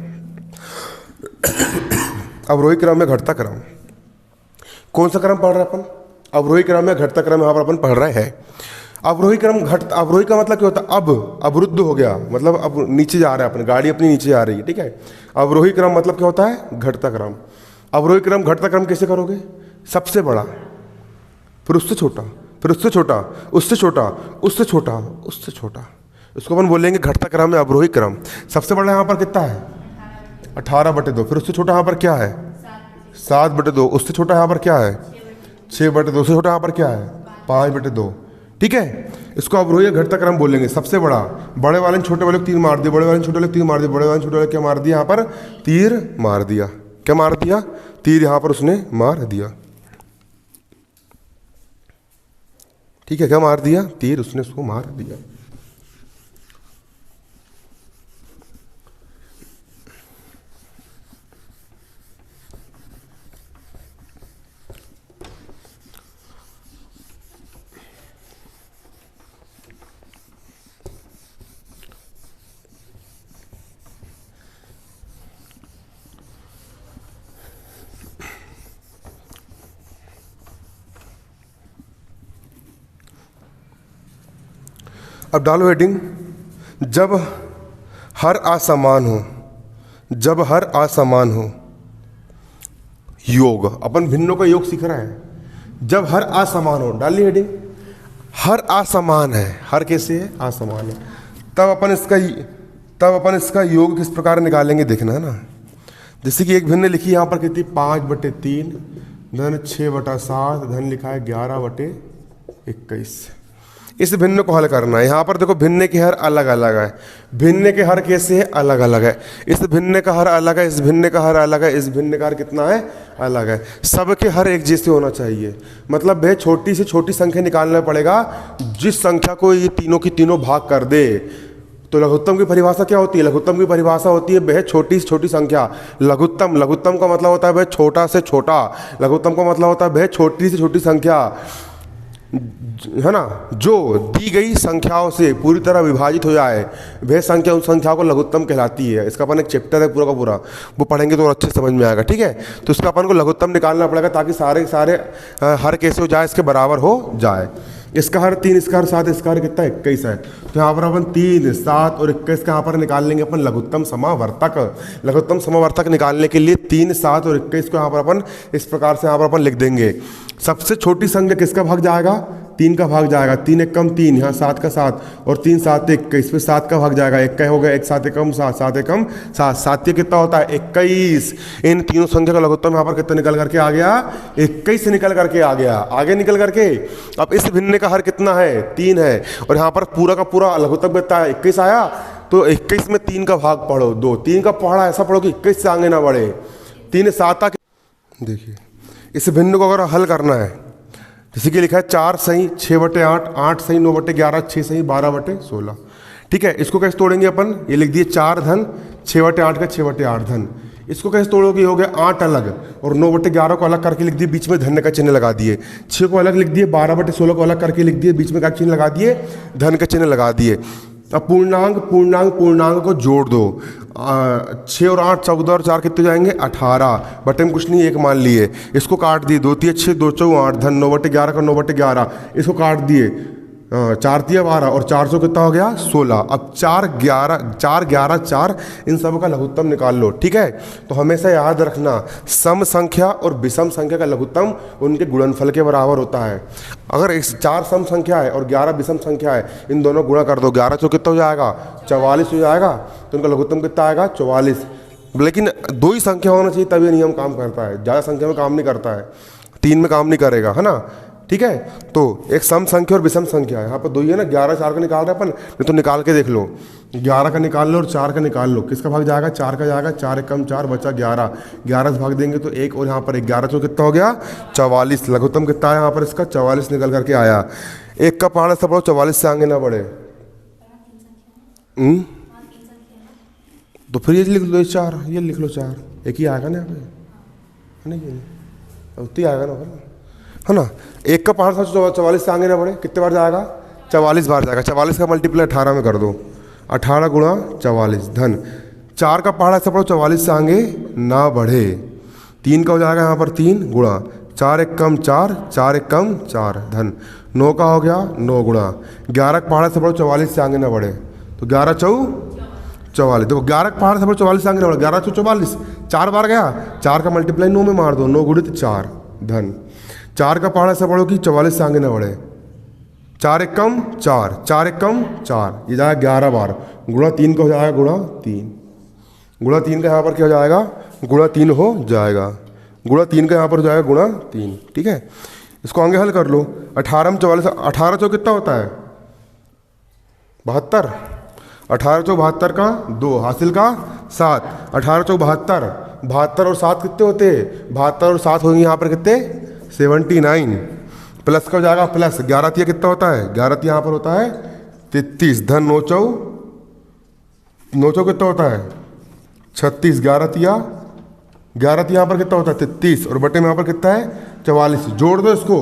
अवरोही क्रम या घटता क्रम। कौन सा क्रम पढ़ रहे हैं अपन? अवरोही क्रम या घटता क्रम यहाँ पर अपन पढ़ रहे हैं। अवरोही क्रम घट, अवरोही का मतलब क्या होता है? अब अवरुद्ध हो गया, मतलब अब नीचे जा रहा है, अपनी गाड़ी अपनी नीचे जा रही है, ठीक है। अवरोही क्रम मतलब क्या होता है? घटता क्रम। अवरोही क्रम घटता क्रम कैसे करोगे? सबसे बड़ा, फिर उससे छोटा, फिर उससे छोटा, उससे छोटा, उससे छोटा, उससे छोटा, इसको अपन बोलेंगे घटता क्रम या अवरोही क्रम। सबसे बड़ा यहाँ पर कितना है? 18/2। फिर उससे छोटा यहाँ पर क्या है? 7/2। उससे छोटा यहाँ पर क्या है? 6/2। उससे छोटा यहाँ पर क्या है? 5/2। ठीक है, इसको अवरोही या घटता क्रम बोलेंगे। सबसे बड़ा, बड़े वाले ने छोटे वाले को तीर मार दिया, बड़े वाले ने छोटे वाले को तीर मार दिया, बड़े वाले ने छोटे वाले को क्या मार दिया? यहाँ पर तीर मार दिया। क्या मार दिया? तीर यहाँ पर उसने मार दिया। ठीक है, क्या मार दिया? तीर उसने उसको मार दिया। अब डालो हेडिंग, जब हर असमान हो, जब हर असमान हो योग। अपन भिन्नों का योग सीख रहे हैं। जब हर असमान हो, डालिए हेडिंग, हर असमान है। हर कैसे है? असमान है। तब अपन इसका योग किस प्रकार निकालेंगे देखना है ना। जैसे कि एक भिन्न लिखी यहाँ पर कितनी? 5/3 धन 6/7 धन लिखा है 11/21। इस भिन्न को हल करना है। यहाँ पर देखो भिन्न के हर अलग अलग है। भिन्न के हर कैसे है? अलग अलग है। इस भिन्न का हर अलग है, इस भिन्न का हर अलग है, इस भिन्न का हर कितना है? अलग है। सबके हर एक जैसे होना चाहिए। मतलब भाई छोटी से छोटी संख्या निकालना पड़ेगा। जिस संख्या को ये तीनों की तीनों भाग कर दे, तो लघुत्तम की परिभाषा क्या होती है? लघुत्तम की परिभाषा होती है वह छोटी से छोटी संख्या। लघुत्तम, लघुत्तम का मतलब होता है वह छोटा से छोटा। लघुत्तम का मतलब होता है वह छोटी से छोटी संख्या, है ना, जो दी गई संख्याओं से पूरी तरह विभाजित हो जाए, वह संख्या उन संख्याओं को लघुत्तम कहलाती है। इसका अपन एक चैप्टर है पूरा का पूरा, वो पढ़ेंगे तो अच्छे समझ में आएगा। ठीक है, तो इसका अपन को लघुत्तम निकालना पड़ेगा ताकि सारे सारे हर कैसे हो जाए, इसके बराबर हो जाए। इसका हर 3, इसका हर 7, इसका हर कितना? 21 है। तो यहाँ पर अपन 3, 7 और 21 का यहाँ पर निकाल लेंगे अपन लघुत्तम समावर्तक। लघुत्तम समावर्तक निकालने के लिए 3, 7 और 21 को यहाँ पर अपन इस प्रकार से यहाँ पर अपन लिख देंगे। सबसे छोटी संख्या किसका भाग जाएगा? 3 का भाग जाएगा। 3 एक कम 3, यहाँ 7 का 7 और 3 7 21, फिर 7 का भाग जाएगा। 1 का हो गया, 1 7 एकम 7, 7 एकम 7, 7 कितना होता है? 21। इन तीनों संख्या का लघुत्तम यहाँ पर कितना निकल करके आ गया? 21 निकल करके आ गया। आगे निकल करके अब इस भिन्न का हर कितना है? 3 है। और यहाँ पर पूरा का पूरा लघुत्तम कितना है? 21 आया। तो 21 में 3 का भाग पढ़ो, 2, 3 का पढ़ा ऐसा पढ़ो कि 21 से आगे ना बढ़े। 3 7 आ। देखिए इस भिन्न को अगर हल करना है, जैसे कि लिखा है 4 सही 6/8, 8 सही 9/11, 6 सही 12/16। ठीक है, इसको कैसे तोड़ेंगे अपन? ये लिख दिए 4 धन 6/8 का 6/8 धन। इसको कैसे तोड़ोगे? हो गया 8 अलग और 9/11 को अलग करके लिख दिए, बीच में धन का चिन्ह लगा दिए। 6 को अलग लिख दिए, 12/16 को अलग करके लिख दिए, बीच में का चिन्ह लगा दिए, धन का चिन्ह लगा दिए। अब पूर्णांक को जोड़ दो। 6 और 8 14 और 4 कितने जाएंगे? 18। बटे में कुछ नहीं, 1 मान लिए। इसको काट दिए, 2 3 6 2 4 8 धन 9/11 का 9/11, इसको काट दिए। 4 3 12 और 400 कितना हो गया? 16। अब 4 11 4 इन सब का लघुत्तम निकाल लो। ठीक है, तो हमेशा याद रखना सम संख्या और विषम संख्या का लघुत्तम उनके गुणनफल के बराबर होता है। अगर 4 सम संख्या है और 11 विषम संख्या है, इन दोनों गुणा कर दो, 11 से कितना हो जाएगा? 44 हो जाएगा। तो उनका लघुत्तम कितना आएगा? 44। लेकिन 2 ही संख्या होना चाहिए तभी नियम काम करता है, ज़्यादा संख्या में काम नहीं करता है, 3 में काम नहीं करेगा, है ना। ठीक है, तो एक सम संख्या और विषम संख्या है। यहाँ पर 2 ही है ना, 11 4 का निकाल रहे हैं अपन, नहीं तो निकाल के देख लो। 11 का निकाल लो और 4 का निकाल लो। किसका भाग जाएगा? 4 का जाएगा। 4 एकम 4 बचा 11, 11 से भाग देंगे तो 1 और यहाँ पर 11 तो कितना हो गया? 44। लघुत्तम कितना है यहाँ पर इसका? 44 निकल करके आया। 1 का पहाड़ सब 44 से आगे ना बढ़े। तो फिर ये लिख लो 4, ये लिख लो 4, एक ही आएगा ना यहाँ पे, है ना, ये उतना ही आएगा ना। है ना। एक का पहाड़ा 44 से आगे ना बढ़े, कितने बार जाएगा? 44 बार जाएगा। 44 का मल्टीप्लाई 18 में कर दो, 18 गुणा 44 धन। 4 का पहाड़ा ऐसा पढ़ो 44 से आगे ना बढ़े। 3 का हो जाएगा यहाँ पर 3 गुणा 4 एक कम 4, 4 एक कम 4 धन। 9 का हो गया 9 गुणा 11 का पहाड़ा से पढ़ो 44 से आगे ना बढ़े, तो 11 चौ 44। देखो 11 का पहाड़ से पढ़ो 44 से आगे ना बढ़े, 11 चौ 44, 4 बार गया। 4 का मल्टीप्लाई 9 में मार दो, 9 गुणित 4 धन। 4 का पहाड़ा से पढ़ो कि 44 से आगे ना बढ़े, 4 एक कम 4, 4 एक कम 4, ये जाएगा 11 बार। गुणा 3 का हो जाएगा गुणा 3, गुणा 3 का यहाँ पर क्या हो जाएगा? गुणा 3 हो जाएगा। गुणा 3 का यहाँ पर हो जाएगा गुणा 3। ठीक है, इसको आगे हल कर लो। 18 में 44, 18 चौ कितना होता है? 72। 18 चौ 72 का 2 हासिल का 7। 18 चौ 72, 72 और 7 कितने होते हैं? 72 और 7 होंगे यहाँ पर कितने? 79। प्लस का हो जाएगा प्लस 11 तिया कितना होता है? 11 तिया यहाँ पर होता है 33 धन 9 चौ 9 चौ कितना होता है? 36। 11 तिया यहाँ पर कितना होता है? 33 और बटे में यहाँ पर कितना है? 44। जोड़ दो इसको,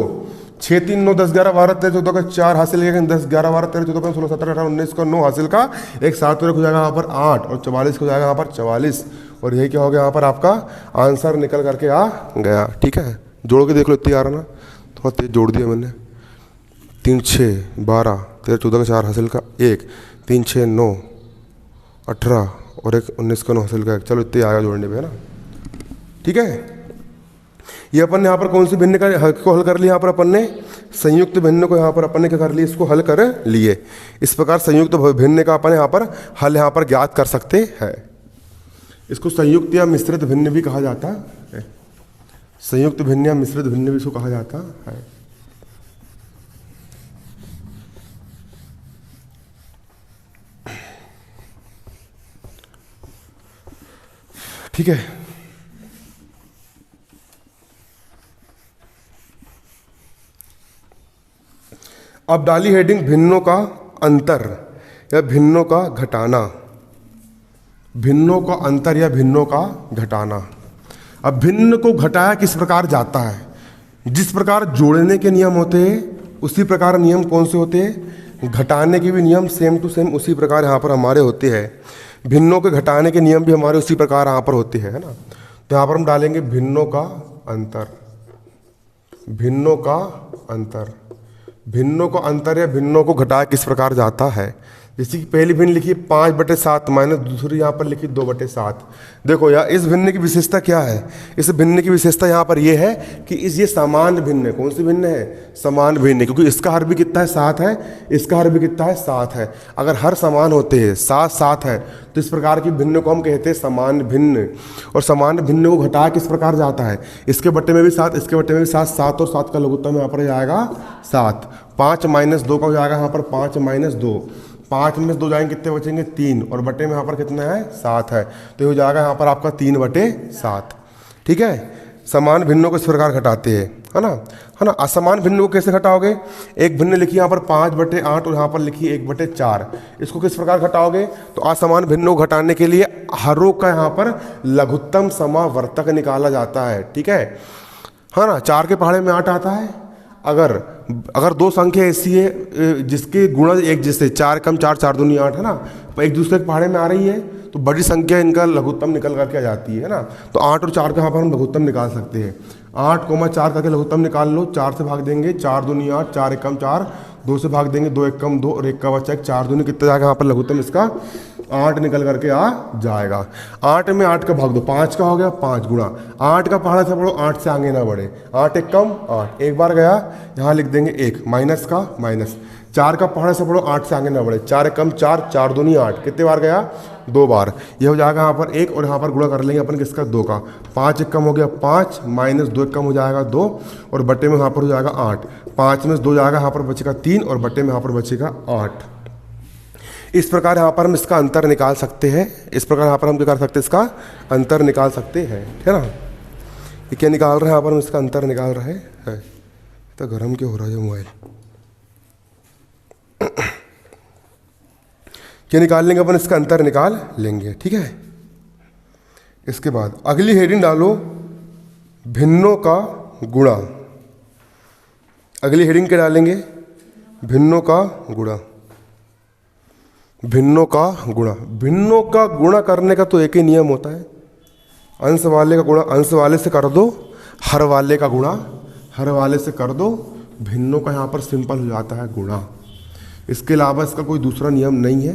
6 3 9 10 11 12 13 14 का 4 हासिल किया, 10 11 12 13 14 15 16 17 18 19 का 9 हासिल का, एक 7 हो जाएगा यहाँ पर 8 और 44 हो जाएगा यहाँ पर 44। और यही क्या हो गया यहाँ पर? आपका आंसर निकल करके आ गया। ठीक है, जोड़ के देख लो, इतनी आ रहा ना, थोड़ा तेज जोड़ दिया मैंने। 3 6 12 13 14 का 4 हासिल का 1, 3 6 9 18 और एक 19 का 9 हासिल का 1। चलो इतने आया जोड़ने पे, है ना। ठीक है, ये अपन ने यहाँ पर कौन सी भिन्न को हल कर लिया? यहाँ पर अपन ने संयुक्त भिन्न को यहाँ पर अपन ने क्या कर लिया? इसको हल कर लिए। इस प्रकार संयुक्त भिन्न का अपन यहाँ पर हल यहाँ पर ज्ञात कर सकते हैं। इसको संयुक्त या मिश्रित भिन्न भी कहा जाता है। संयुक्त भिन्न या मिश्रित भिन्न भी इसको कहा जाता है। ठीक है, अब डाली हेडिंग भिन्नों का अंतर या भिन्नों का घटाना। भिन्नों का अंतर या भिन्नों का घटाना। अब भिन्न को घटाया किस प्रकार जाता है? जिस प्रकार जोड़ने के नियम होते हैं उसी प्रकार नियम कौन से होते हैं? घटाने के भी नियम सेम टू सेम उसी प्रकार यहाँ पर हमारे होते हैं। भिन्नों के घटाने के नियम भी हमारे उसी प्रकार यहाँ पर होते हैं, है ना। तो यहाँ पर हम डालेंगे भिन्नों का अंतर। भिन्नों का अंतर, भिन्नों को अंतर या भिन्नों को घटाया किस प्रकार जाता है? जैसे कि पहली भिन्न लिखी 5/7 माइनस दूसरी यहाँ पर लिखी 2/7। देखो यार, इस भिन्न की विशेषता क्या है? इस भिन्न की विशेषता यहाँ पर ये है कि ये समान भिन्न है। कौन सी भिन्न है? समान भिन्न, क्योंकि इसका हर भी कितना है? 7 है, इसका हर भी कितना है? 7 है। अगर हर समान होते हैं, 7 7 है, तो इस प्रकार की भिन्न को हम कहते हैं समान भिन्न। और समान भिन्न को घटाया किस प्रकार जाता है? इसके बट्टे में भी 7, इसके बट्टे में भी 7, 7 और 7 का लघुत्तम यहाँ पर जाएगा 7। 5 - 2 का हो जाएगा यहाँ पर 5 - 2। 5 में 2 जाएंगे, कितने बचेंगे? 3 और बटे में यहाँ पर कितना है? 7 है, तो ये हो जाएगा यहाँ पर आपका 3/7। ठीक है, समान भिन्नों को इस प्रकार घटाते हैं, है ना। है ना। असमान भिन्न को कैसे घटाओगे? एक भिन्न लिखी यहाँ पर 5/8 और यहाँ पर लिखी 1/4। इसको किस प्रकार घटाओगे? तो असमान भिन्न को घटाने के लिए हरों का यहाँ पर लघुत्तम समावर्तक निकाला जाता है। ठीक है ना। 4 के पहाड़े में 8 आता है। अगर दो संख्या ऐसी है जिसके गुणज एक जैसे 4 कम 4 4 दूनी 8 है ना, तो एक दूसरे के पहाड़े में आ रही है, तो बड़ी संख्या इनका लघुत्तम निकल करके आ जाती है ना। तो 8 और 4 का यहाँ पर हम लघुत्तम निकाल सकते हैं। 8,4 करके लघुत्तम निकाल लो। 4 से भाग देंगे, 4 दूनी 8, 4 एकम 4, 2 से भाग देंगे, 2 एकम 2 और 1 का बच्चा 1, 4 दूनी कितना जाएगा यहाँ पर लघुत्तम? इसका 8 निकल करके आ जाएगा। 8 में 8 का भाग दो, 5 का हो गया 5 गुणा 8 का पहाड़ा से पढ़ो, 8 से आगे ना बढ़े, 8 एकम 8, एक बार गया, यहाँ लिख देंगे 1 माइनस का माइनस। 4 का पहाड़ा से पढ़ो, 8 से आगे ना बढ़े, 4 एकम 4, 4 दूनी 8, कितने बार गया? 2 बार। ये हो जाएगा यहाँ पर 1 और यहाँ पर गुणा कर लेंगे अपन किसका? 2 का। 5 एकम हो गया 5 माइनस 2 एकम हो जाएगा 2 और बटे में यहाँ पर हो जाएगा 8। 5 में 2 जाएगा, यहाँ पर बचेगा 3 और बटे में यहाँ पर बचेगा 8। इस प्रकार यहाँ पर हम इसका अंतर निकाल सकते हैं। इस प्रकार यहाँ पर हम क्या कर सकते हैं? इसका अंतर निकाल सकते हैं, है ना। ये क्या निकाल रहे हैं? यहाँ पर हम इसका अंतर निकाल रहे हैं। तो गर्म क्यों हो रहा है मोबाइल? क्या निकाल लेंगे अपन? इसका अंतर निकाल लेंगे। ठीक है, इसके बाद अगली हेडिंग डालो भिन्नों का गुणा। अगली हेडिंग क्या डालेंगे? भिन्नों का गुणा। भिन्नों का गुणा, भिन्नों का गुणा करने का तो एक ही नियम होता है, अंश वाले का गुणा अंश वाले से कर दो, हर वाले का गुणा हर वाले से कर दो। भिन्नों का यहाँ पर सिंपल हो जाता है गुणा। इसके अलावा इसका कोई दूसरा नियम नहीं है।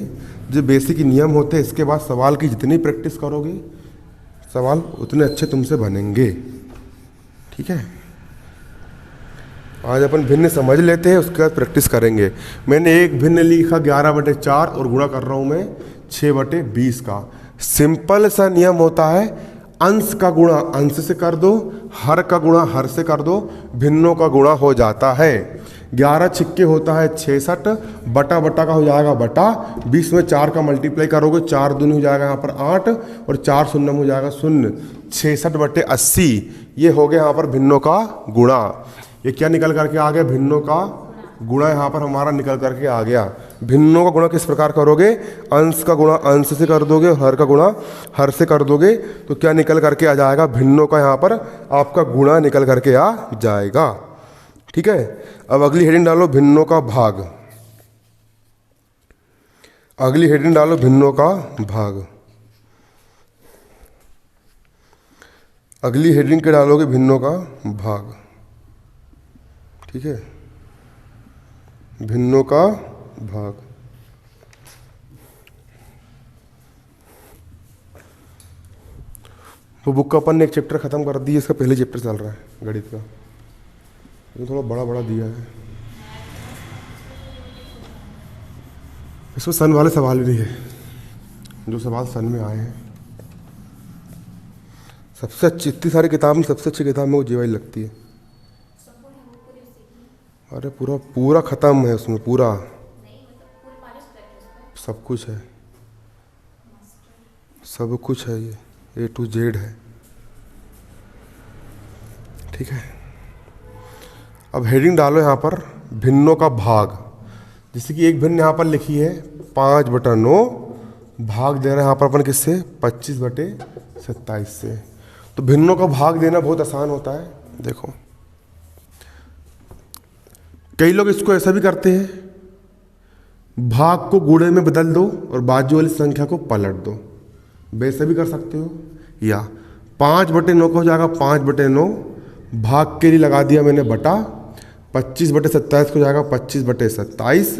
जो बेसिक नियम होते हैं, इसके बाद सवाल की जितनी प्रैक्टिस करोगे सवाल उतने अच्छे तुमसे बनेंगे। ठीक है, आज अपन भिन्न समझ लेते हैं, उसके बाद प्रैक्टिस करेंगे। मैंने एक भिन्न लिखा 11/4 और गुणा कर रहा हूँ मैं 6/20 का। सिंपल सा नियम होता है, अंश का गुणा अंश से कर दो, हर का गुणा हर से कर दो, भिन्नों का गुणा हो जाता है। 11 छिक्के होता है 66, बटा बटा का हो जाएगा बटा, 20 में 4 का मल्टीप्लाई करोगे 4 दूनी हो जाएगा यहाँ पर 8 और 4 शून्य में हो जाएगा 0। 66/80 ये हो गया यहाँ पर भिन्नों का गुणा। ये क्या निकल करके आ गया? भिन्नों का गुणा यहाँ पर हमारा निकल करके आ गया। भिन्नों का गुणा किस प्रकार करोगे? अंश का गुणा अंश से कर दोगे, हर का गुणा हर से कर दोगे, तो क्या निकल करके आ जाएगा? भिन्नों का यहाँ पर आपका गुणा निकल करके आ जाएगा। ठीक है, अब अगली हेडिंग डालो भिन्नों का भाग। अगली हेडिंग डालो भिन्नों का भाग। अगली हेडिंग के डालोगे भिन्नों का भाग। ठीक है, भिन्नों का भाग। वो बुक का अपन ने एक चैप्टर खत्म कर दिया, इसका पहले चैप्टर चल रहा है गणित का, ये थोड़ा बड़ा बड़ा दिया है। इसमें सन वाले सवाल भी है, जो सवाल सन में आए हैं। सबसे अच्छी, इतनी सारी किताब में सबसे अच्छी किताब में वो जीवाई लगती है। अरे पूरा पूरा ख़त्म है उसमें, पूरा सब कुछ है, सब कुछ है, ये A to Z है। ठीक है, अब हेडिंग डालो यहाँ पर भिन्नों का भाग। जैसे कि एक भिन्न यहाँ पर लिखी है 5/9, भाग दे रहे हैं यहाँ पर अपन किससे? 25/27 से। तो भिन्नों का भाग देना बहुत आसान होता है। देखो, कई लोग इसको ऐसा भी करते हैं, भाग को गुणे में बदल दो और बाजू वाली संख्या को पलट दो, वैसे भी कर सकते हो। या 5/9 का हो जाएगा 5/9, भाग के लिए लगा दिया मैंने बटा, 25/27 को जाएगा 25/27।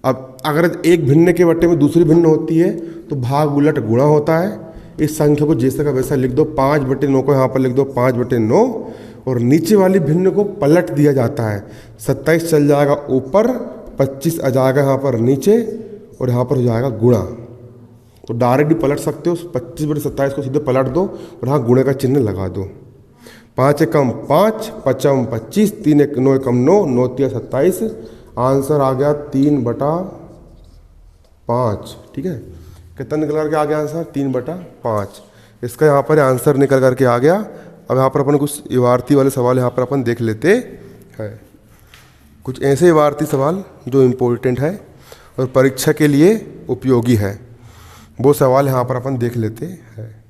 अब अगर एक भिन्न के बट्टे में दूसरी भिन्न होती है तो भाग उलट गुणा होता है। इस संख्या को जैसे का वैसा लिख दो, 5/9 को यहाँ पर लिख दो 5/9 और नीचे वाली भिन्न को पलट दिया जाता है। 27 चल जाएगा ऊपर, 25 आ जाएगा यहाँ पर नीचे और यहाँ पर हो जाएगा गुणा। तो डायरेक्ट भी पलट सकते हो, 25/27 को सीधे पलट दो और यहाँ गुणे का चिन्ह लगा दो। 5 एकम 5, 5 25, 3 एक 9 एकम 9, 9 3 27। आंसर आ गया 3/5। ठीक है, कितना निकल करके आ गया आंसर? 3/5। इसका यहाँ पर आंसर निकल करके आ गया। अब यहाँ पर अपन कुछ इबारती वाले सवाल यहाँ पर अपन देख लेते हैं। कुछ ऐसे इबारती सवाल जो इम्पोर्टेंट है और परीक्षा के लिए उपयोगी है, वो सवाल यहाँ पर अपन देख लेते हैं।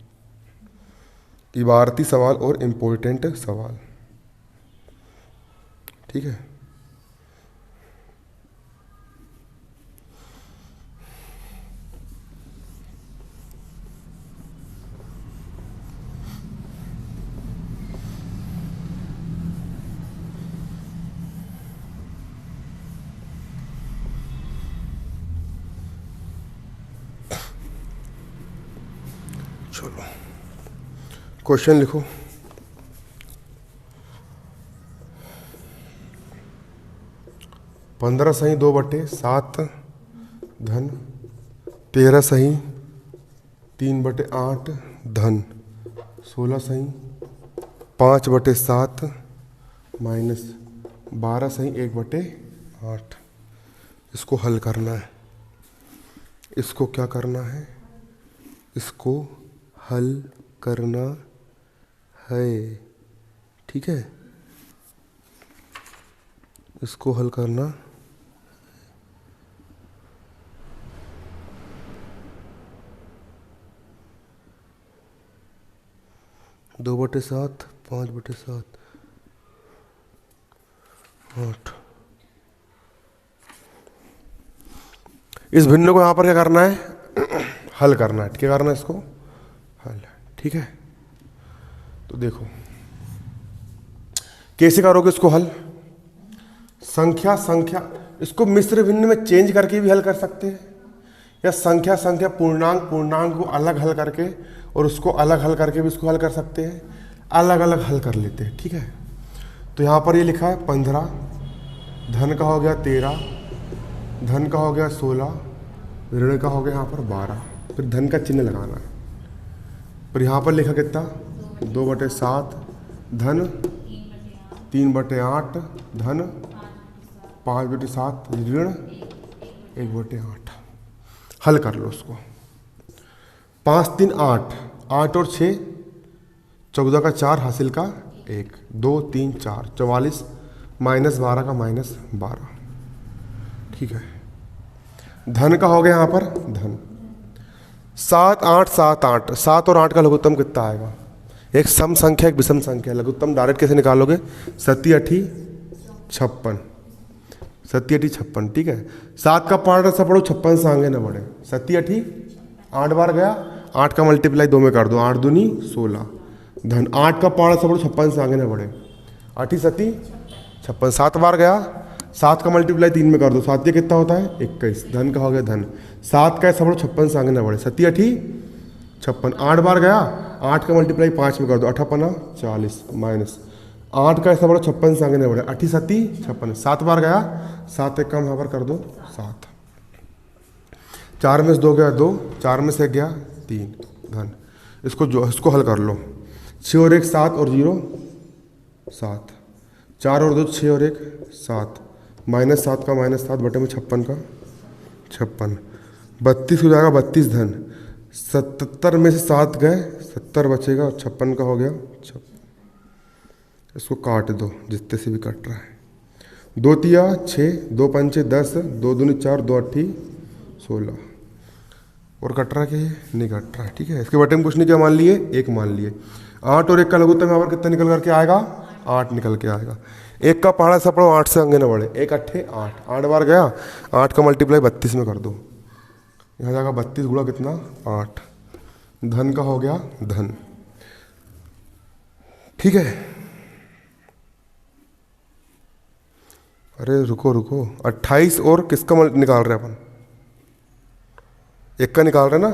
इबारती सवाल और इम्पोर्टेंट सवाल। ठीक है, चलो क्वेश्चन लिखो। 15 सही 2/7 धन, 13 सही 3/8 धन, 16 सही 5/7 माइनस 12 सही 1/8। इसको हल करना है। इसको क्या करना है? इसको हल करना है। ठीक है, इसको हल करना। 2/7, 5/7, 8। इस भिन्न को यहाँ पर क्या करना है, हल करना है। क्या करना है इसको, हल। ठीक है, तो देखो कैसे करोगे इसको हल। संख्या संख्या, इसको मिश्र भिन्न में चेंज करके भी हल कर सकते हैं, या संख्या संख्या पूर्णांक पूर्णांक को अलग हल करके और उसको अलग हल करके भी इसको हल कर सकते हैं। अलग अलग हल कर लेते हैं। ठीक है, तो यहाँ पर ये लिखा है 15, धन का हो गया 13, धन का हो गया 16, ऋण का हो गया यहाँ पर 12। फिर धन का चिन्ह लगाना है। फिर यहाँ पर लिखा कितना, 2/7, धन 3/8, धन 5/7, ऋण 1/8। हल कर लो उसको। 5 3 8, 8 और 6 14 का 4 हासिल का 1, 2 3 4 44, -12 का -12। ठीक है, धन का हो गया यहाँ पर धन 7 8 7 8, 7 और 8 का लघुत्तम कितना आएगा। एक सम संख्या एक विषम संख्या, लघुत्तम डायरेक्ट कैसे निकालोगे, 7 8 56, 7 8 56। ठीक है, 7 का पार्ट ऐसा पढ़ो 56 से आगे ना बढ़े। 7 8 8 बार गया, 8 का मल्टीप्लाई 2 में कर दो, 8 दूनी 16, धन 8 का पार्ट ऐसा पढ़ो 56 से आगे ना बढ़े। 8 7 56, 7 बार गया, 7 का मल्टीप्लाई 3 में कर दो, 7 ये कितना होता है 21, धन का हो गया धन। 7 का ऐसा पढ़ो 56 से आगे ना बढ़े। 7 8 56, 8 बार गया, 8 का मल्टीप्लाई 5 में कर दो, 8 5 40, माइनस 8 का ऐसा बड़ा 56 से आगे नहीं बढ़े। 8 7 56, 7 बार गया, 7 एक कम यहाँ पर कर दो 7, 4 में से 2 गया 2, 4 में से 1 गया 3, धन। इसको हल कर लो। 6 और 1 7 और 0 7, 4 और 2 6 और 1 7, -7 का -7 बटे में 56 का 56, 32 हो जाएगा 32, धन 77 में से 7 गए 70 बचेगा, 56 का हो गया 56। इसको काट दो जितने से भी कट रहा है। 2 तिया 6, 2 पंचे 10, 2 दूनी 4, 2 8 16, और कट रहा है कि नहीं कट रहा है। ठीक है, इसके बटे में कुछ नहीं क्या मान लिए, 1 मान लिए। 8 और 1 का लघुत्तम यहाँ पर कितना निकल करके आएगा, 8 निकल के आएगा। 1 का पहाड़ा सा पढ़ो 8 से आगे न बढ़े। 1 8 8, 8 बार गया, 8 का मल्टीप्लाई 32 में कर दो, यहाँ जाएगा 32 गुणा कितना 8, धन का हो गया धन। ठीक है, अरे रुको 28 और किसका निकाल रहे हैं अपन, 1 का निकाल रहे हैं ना।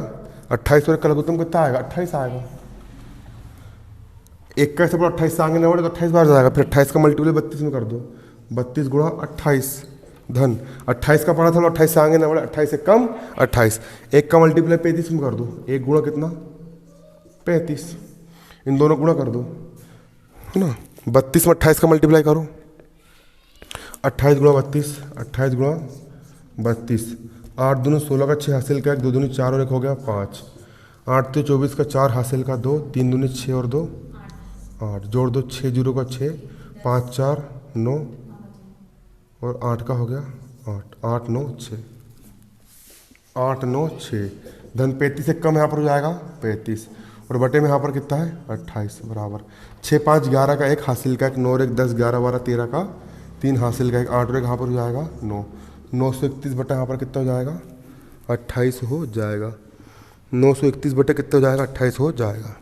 28 और 1 का लघुत्तम कितना आएगा, 28 आएगा। 1 का सब 28 से आगे ना बढ़े तो 28 बार जाएगा, फिर 28 का मल्टीप्लाई 32 में कर दो, 32 गुणा 28, धन 28 का पढ़ा था 28 से आगे ना बढ़े, 28 से कम 28, 1 का मल्टीप्लाई 35 में कर दो, 1 गुणा कितना 35, इन दोनों गुणा कर दो है ना। 32 में 28 का मल्टीप्लाई करो, 28 गुणा 32, 28 गुणा 32, 8 दूनी 16 का 6 हासिल का 1, 2 दूनी 4 और 1 हो गया 5, 8 तो 24 का 4 हासिल का 2, 3 दूनी 6 और 2 8, जोड़ दो 6 0 का 6, 5 4 9 और 8 का हो गया 8, 8 9 6, 8 9 6, धन 35 से कम यहाँ पर हो जाएगा 35, और बटे में यहाँ पर कितना है 28, बराबर 6 5 11 का 1 हासिल का 1, 9 और 1 10 11 12 13 का 3 हासिल का 1, 8 और 1 यहाँ पर हो जाएगा 9, 931 बटे यहाँ पर कितना हो जाएगा 28 हो जाएगा। 931 बटे कितना हो जाएगा 28 हो जाएगा।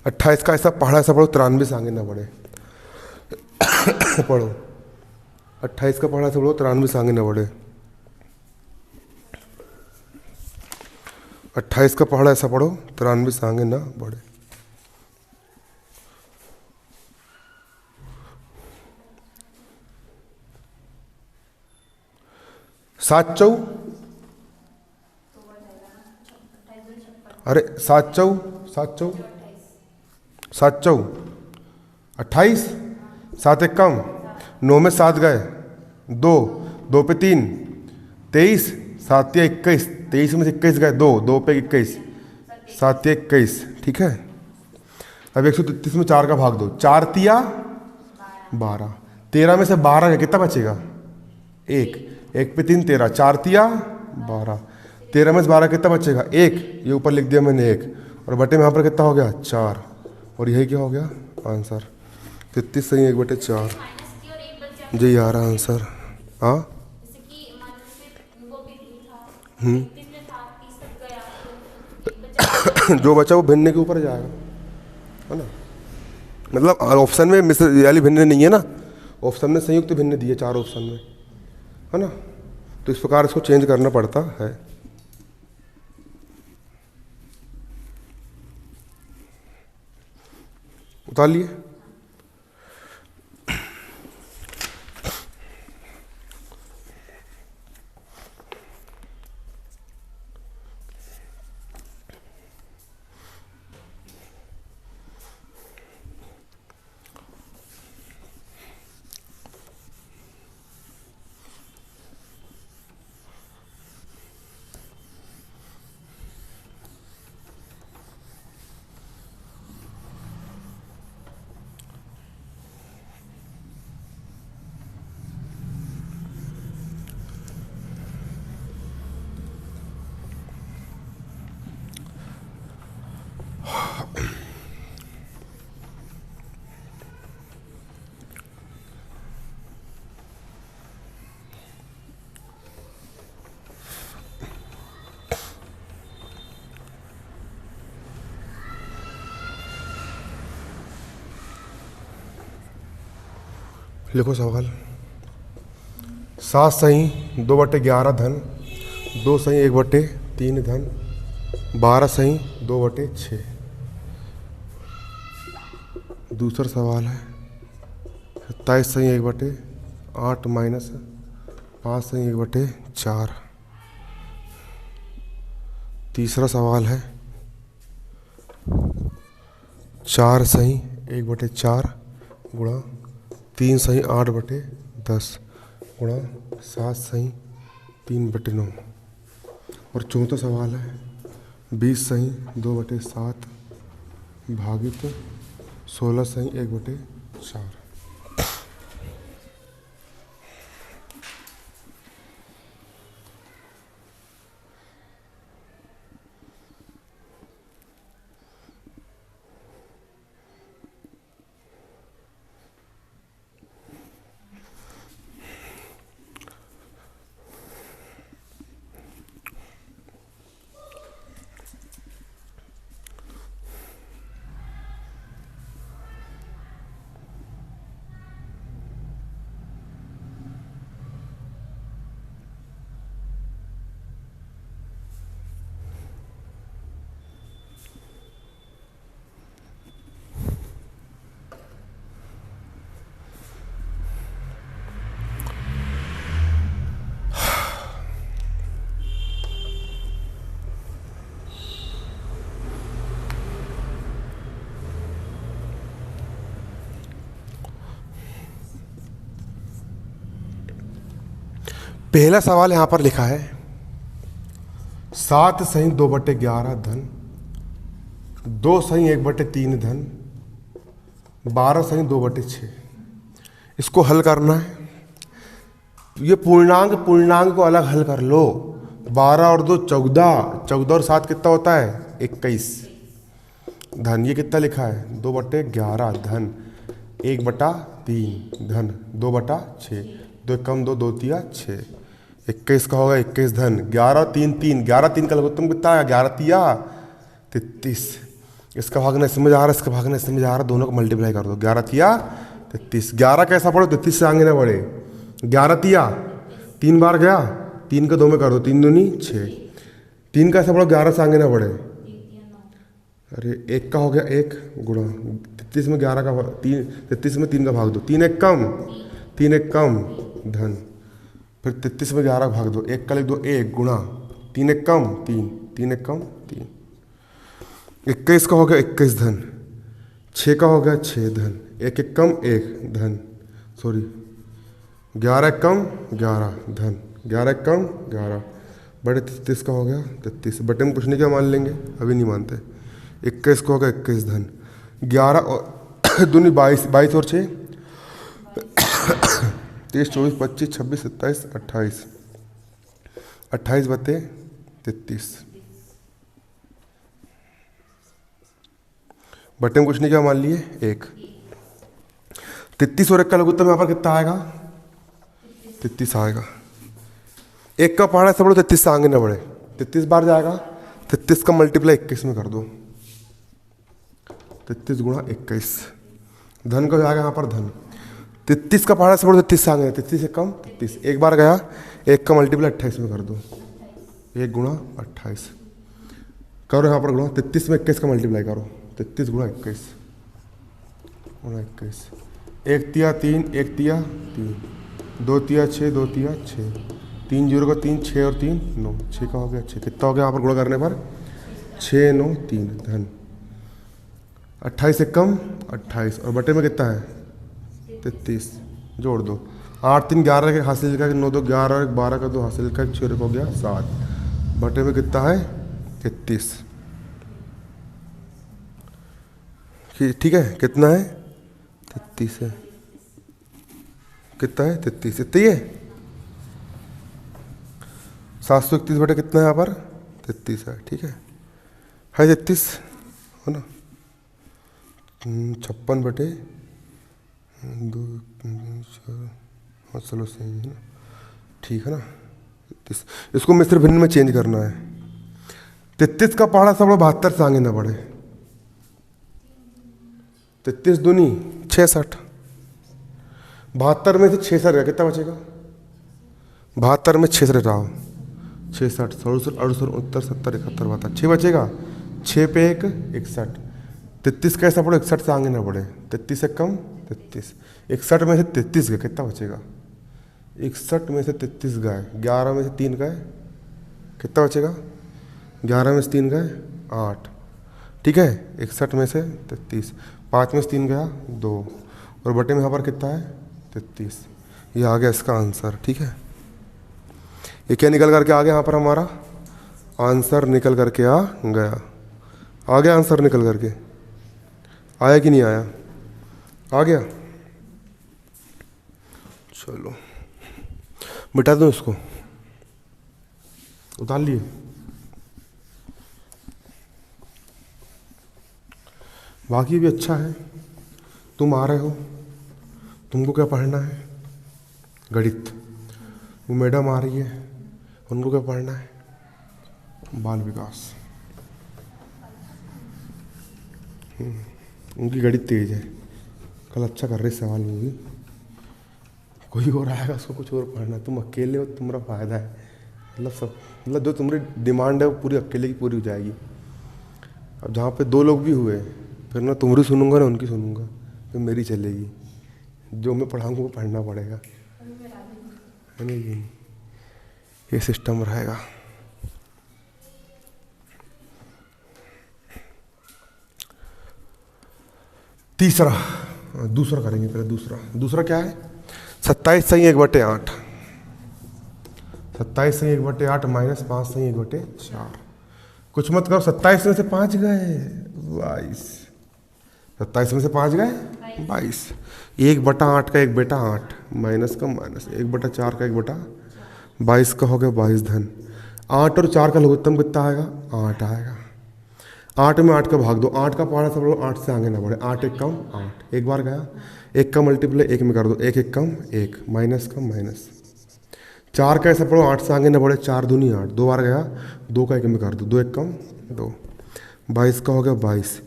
28 का ऐसा पढ़ा ऐसा पढ़ो 93 से आगे ना बढ़े पढ़ो 28 का पढ़ा ऐसा पढ़ो 93 से आगे ना बढ़े। 28 का पढ़ा ऐसा पढ़ो 93 से आगे ना बढ़े। सात चौ, अरे सात चौ 28, 7 एक कम, 9 में 7 गए 2, 2 पे 3 23, 7 या 21, 23 में से 21 गए 2, 2 पे 21, 7 या 21। ठीक है, अब 133 में 4 का भाग दो, 4 तिया 12, 13 में से 12 गए कितना बचेगा 1, 1 पे 3 13, 4 तिया 12, 13 में से 12 कितना बचेगा 1, ये ऊपर लिख दिया मैंने 1, और बटे में यहाँ पर कितना हो गया 4, और यही क्या हो गया आंसर 33 सही 1/4। जी आ रहा आंसर। हाँ। जैसे कि मान लीजिए वो भी नहीं था, 3 में था, 30 तक गया तो एक बचा। जो बचा वो भिन्न के ऊपर जाएगा, है ना। मतलब ऑप्शन में मिश्र यानी भिन्न नहीं है ना, ऑप्शन में संयुक्त भिन्न दिए 4 ऑप्शन में, है ना। तो इस प्रकार इसको चेंज करना पड़ता है। उतार लिए। लिखो सवाल। 7 सही 2/11 धन 2 सही 1/3 धन 12 सही 2/6। दूसरा सवाल है 27 सही 1/8 माइनस 5 सही 1/4। तीसरा सवाल है 4 सही 1/4 गुणा 3 सही 8/10 गुणा 7 सही 3/9। और चौथा सवाल है 20 सही 2/7 भागित 16 सही 1/4। पहला सवाल यहां पर लिखा है 7 सही 2/11 धन 2 सही 1/3 धन 12 सही 2/6। इसको हल करना है। ये पूर्णांक को अलग हल कर लो। 12 और 2 14, 14 और 7 कितना होता है 21 धन ये कितना लिखा है 2/11 धन 1/3 धन 2/6। 2 कम 2 2 तिया 6 21 का होगा 21 धन 11 3 3 11 3 का लघुत्तम कितना आया 11 तिया 33। इसका भागना इसमें जा रहा है, इसका भागना इसमें जा रहा है, दोनों को मल्टीप्लाई कर दो 11 तिया 33। 11 कैसा पढ़ो 33 से आगे ना बढ़े। 11 तिया 3 बार गया 3 का 2 में कर दो 3 दूनी 6। 3 कैसा पढ़ो 11 से आगे ना बढ़े। अरे 1 का हो गया 1 गुणा 33 में 11 का 3 33 में 3 का भाग दो 3 1 कम 3 1 कम धन फिर 33 में 11 भाग दो 1 का लिख दो 1 गुणा 3 1 कम 3 3 1 कम 3। 21 का हो गया 21 धन 6 का हो गया 6 धन 1 1 कम 1 धन सॉरी 11 1 कम 11 धन 11 1 कम 11 बड़े 33 का हो गया 33। बटे में कुछ नहीं क्या मान लेंगे अभी नहीं मानते। 21 का हो गया 21 धन 11 और दूनी 22 22 और 6 23 24 25 26 27 28 28 बटे 33 बटे में कुछ नहीं क्या मान लिए 1। 33 और 1 का लघुत्तम यहाँ पर कितना आएगा 33 आएगा। एक का पहाड़ा ऐसा बढ़ो 33 से आगे ना बढ़े, 33 बार जाएगा, 33 का मल्टीप्लाई 21 में कर दो, 33 गुणा 21, धन का जाएगा यहाँ पर धन। 33 का पहाड़ा से बढ़ो 33 से आगे, 33 से कम 33, एक बार गया, एक का मल्टीप्लाई 28 में कर दो, 1 गुणा 28 करो यहाँ पर गुणा, 33 में 21 का मल्टीप्लाई करो, 33 गुणा 21 गुणा 21, 1 तिया 3, 1 तिया 3, 2 तिया 6, 2 तिया 6, 3 0 का 3, 6 और 3 9, 6 का हो गया 6, कितना हो गया यहाँ पर गुणा करने पर 6 9 3 धन। 28 से कम 28 और बटे में कितना है 33, जोड़ दो, 8 3 11 के हासिल का 9 2 11 12 का 2 हासिल का 6 हो गया 7, बटे में कितना है 33। ठीक है, कितना है 33 है, कितना है 33, इतना ही है। 731 बटे कितना है यहाँ पर 33 है, ठीक है 33 हो ना, 56 बटे 2 चलो सही है ना, ठीक है ना 33। इसको मिश्र भिन्न में चेंज करना है। 33 का पहाड़ा सब 72 से आगे ना बढ़े, 33 दूनी 66, 72 में से 66 गया, कितना बचेगा 72 में 6 से रहा, 66 67 68 69 70 71 72, 6 बचेगा, 6 पे 1 61, 33 कैसा पड़ो 61 से आगे ना बढ़े, 33 से कम 33, 61 में से 33 गए, कितना बचेगा 61 में से 33 गए, 11 में से 3 गए, कितना बचेगा 11 में से 3 गए 8, ठीक है 61 में से 33, 5 में से 3 गया 2 और बटे में यहाँ पर कितना है 33, ये आ गया इसका आंसर। ठीक है, ये क्या निकल करके आ गया यहाँ पर, हमारा आंसर निकल करके आ गया आंसर निकल करके आया कि नहीं आया, आ गया। चलो मिटा दो इसको, उतार लिए। बाकी भी अच्छा है, तुम आ रहे हो, तुमको क्या पढ़ना है गणित, वो मैडम आ रही है, उनको क्या पढ़ना है बाल विकास, उनकी गणित तेज है, कल अच्छा कर रहे सवाल में भी, कोई और आएगा उसको कुछ और पढ़ना है, तुम अकेले हो, तुम्हारा फायदा है, मतलब जो तुम्हारी डिमांड है वो पूरी अकेले की पूरी हो जाएगी। अब जहाँ पे 2 लोग भी हुए, फिर ना तुम्हारी सुनूंगा ना उनकी सुनूंगा, फिर मेरी चलेगी, जो मैं पढ़ाऊंगा वो पढ़ना पड़ेगा, है नहीं, ये सिस्टम रहेगा। दूसरा करेंगे पहले, दूसरा क्या है 27 सही 1/8, 27 सही 1/8 माइनस 5 सही 1/4, कुछ मत करो, 27 में से 5 गए 22, 27 में से 5 गए 22, 1/8 का 1/8 माइनस का माइनस, 1/4 का 1/22 का हो गया 22 धन। 8 और 4 का लघुत्तम कितना आएगा 8 आएगा, 8 में 8 का भाग दो, 8 का पहाड़ा सब लोग 8 से आगे ना बढ़े, 8 1 कम 8, एक बार गया, 1 का मल्टीप्लाई 1 में कर दो, 1 1 कम 1 माइनस का माइनस, 4 का ऐसा पढ़ो 8 से आगे ना बढ़े, 4 दूनी 8, 2 बार गया, 2 का 1 में कर दो, 2 1 कम 2, 22 का हो गया 22,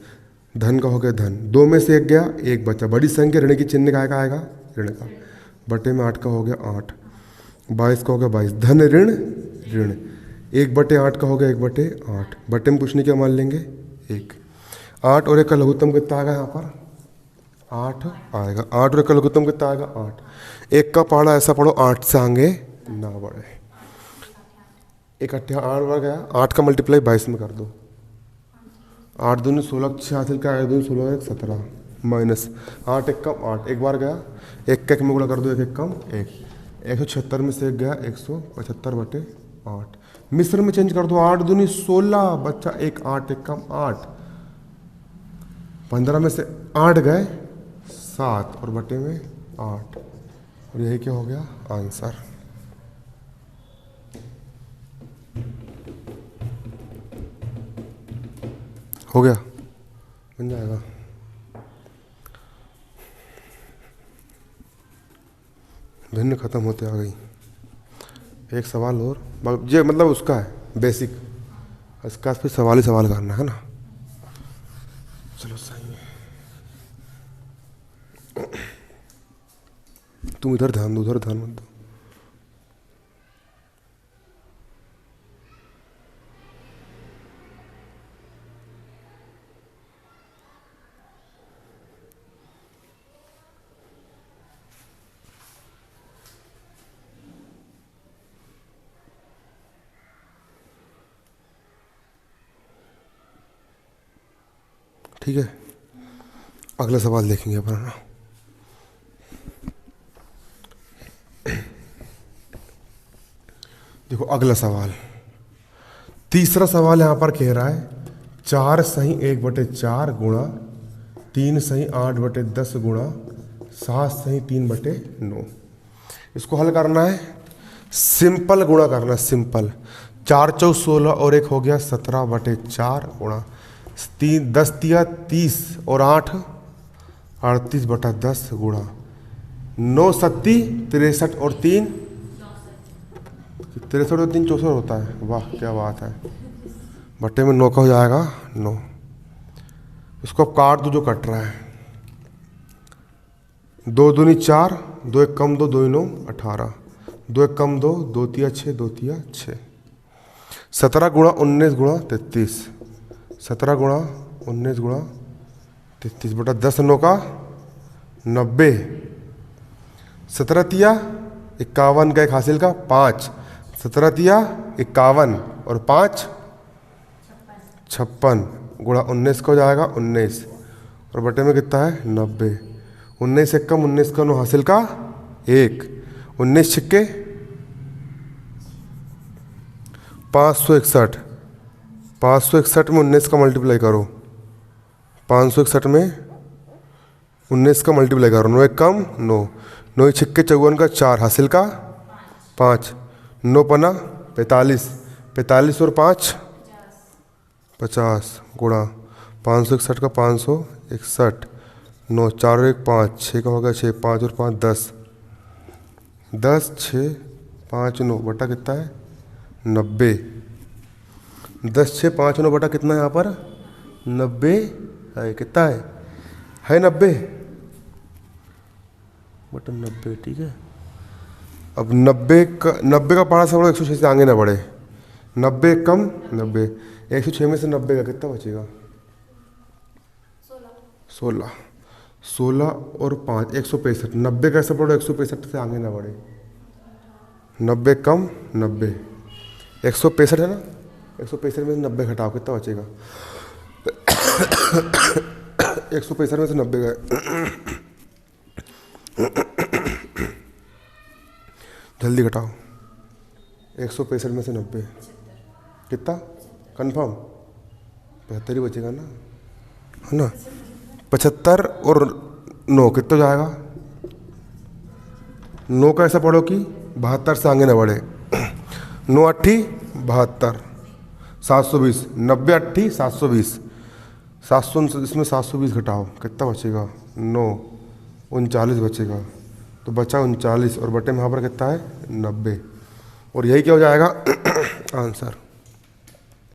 धन का हो गया धन, 2 में से 1 गया, 1 बचा, बड़ी संख्या ऋण की चिन्ह का आएगा ऋण का, बटे में 8 का हो गया 8, 22 का हो गया 22, धन ऋण ऋण, 1/8 का हो गया 1/8, बटे में कुछ नहीं क्या मान लेंगे 1, 8 और 1 का लघुत्तम कितना आएगा यहाँ पर 8 आएगा, 8 और 1 का लघुत्तम कितना आएगा 8, 1 का पहाड़ा ऐसा पढ़ो 8 से आगे ना बढ़े, 1 8 बार गया, 8 का मल्टीप्लाई 22 में कर दो, 8 दूनी 16 6 हासिल का, 8 दूनी 16 1 17 माइनस 8 1 कम 8, एक बार गया, 1 का 1 में गुणा कर दो, 1 1 कम 1, 176 में से 1 गया 175/8, मिश्र में चेंज कर दो, 8 दूनी 16 बच्चा 1 8 1 कम 8, 15 में से 8 गए 7 और बटे में 8, और यही क्या हो गया आंसर। हो गया, बन जाएगा। भिन्न खत्म होते आ गई। एक सवाल और, ये मतलब उसका है बेसिक, इसका फिर सवाल ही सवाल करना है ना। चलो सही है, तुम इधर ध्यान दो, उधर ध्यान मत दो। ठीक है, अगला सवाल देखेंगे अपन ना। देखो अगला सवाल, तीसरा सवाल यहाँ पर कह रहा है 4 सही 1/4 गुणा 3 सही 8/10 गुणा 7 सही 3/9। इसको हल करना है, सिंपल गुणा करना है, सिंपल। 4 चौक 16 और 1 हो गया 17/4 गुणा 3 10 तिया 30 और 8 38/10 गुणा 9 सत्ती 63 और 3 63 और 3 64 होता है। वाह क्या बात है, बट्टे में 9 का हो जाएगा 9। इसको अब काट दो जो कट रहा है। 2 दूनी 4, 2 एक कम 2, 2 9 18, 2 एक कम 2, 2 तिया 6, 2 तिया 6। 17 गुणा 19 गुणा 33, 17 गुणा 19 गुणा 33 बटा 10 9 का 90। 17 तिया 51 का एक हासिल का 5, 17 तिया 51 और 5 56 गुणा 19 का हो जाएगा 19 और बटे में कितना है 90। 19 एक कम 19 का 9 हासिल का 1, 19 छिक्के 561, 561 में 19 का मल्टीप्लाई करो, 561 में 19 का मल्टीप्लाई करो, 9 एक कम 9, 9 छिक्के 54 का 4 हासिल का 5, 9 पना 45, 45 और 5 50 गुणा 561 का 561, 9 4 और 1 5, 6 का हो गया 6, 5 और 5 10, 10 6 5 9 बटा कितना है 90। 10 6 5 9 बटा कितना है यहाँ पर 90 है, कितना है 90 बटा 90। ठीक है, अब 90 का पढ़ा सब 106 से आगे ना बढ़े, 90 कम 90, 106 में से 90 का कितना बचेगा 16, 16 और 5 165, 90 कैसे पढ़ो 165 से आगे ना बढ़े, 90 कम 90, 165 है ना, 165 में से 90 घटाओ कितना बचेगा 165 में से 90 गए, जल्दी घटाओ 165 में से 90 कितना, कंफर्म 75 ही बचेगा ना, है ना। 75 और 9 कितना जाएगा, 9 का ऐसा पढ़ो कि 72 से आगे ना बढ़े, 9 8 72, 720, 90 8 720, 700 इसमें 720 घटाओ कितना बचेगा 9 39 बचेगा, तो बचा 39 और बटे में यहाँ पर कितना है 90 और यही क्या हो जाएगा आंसर।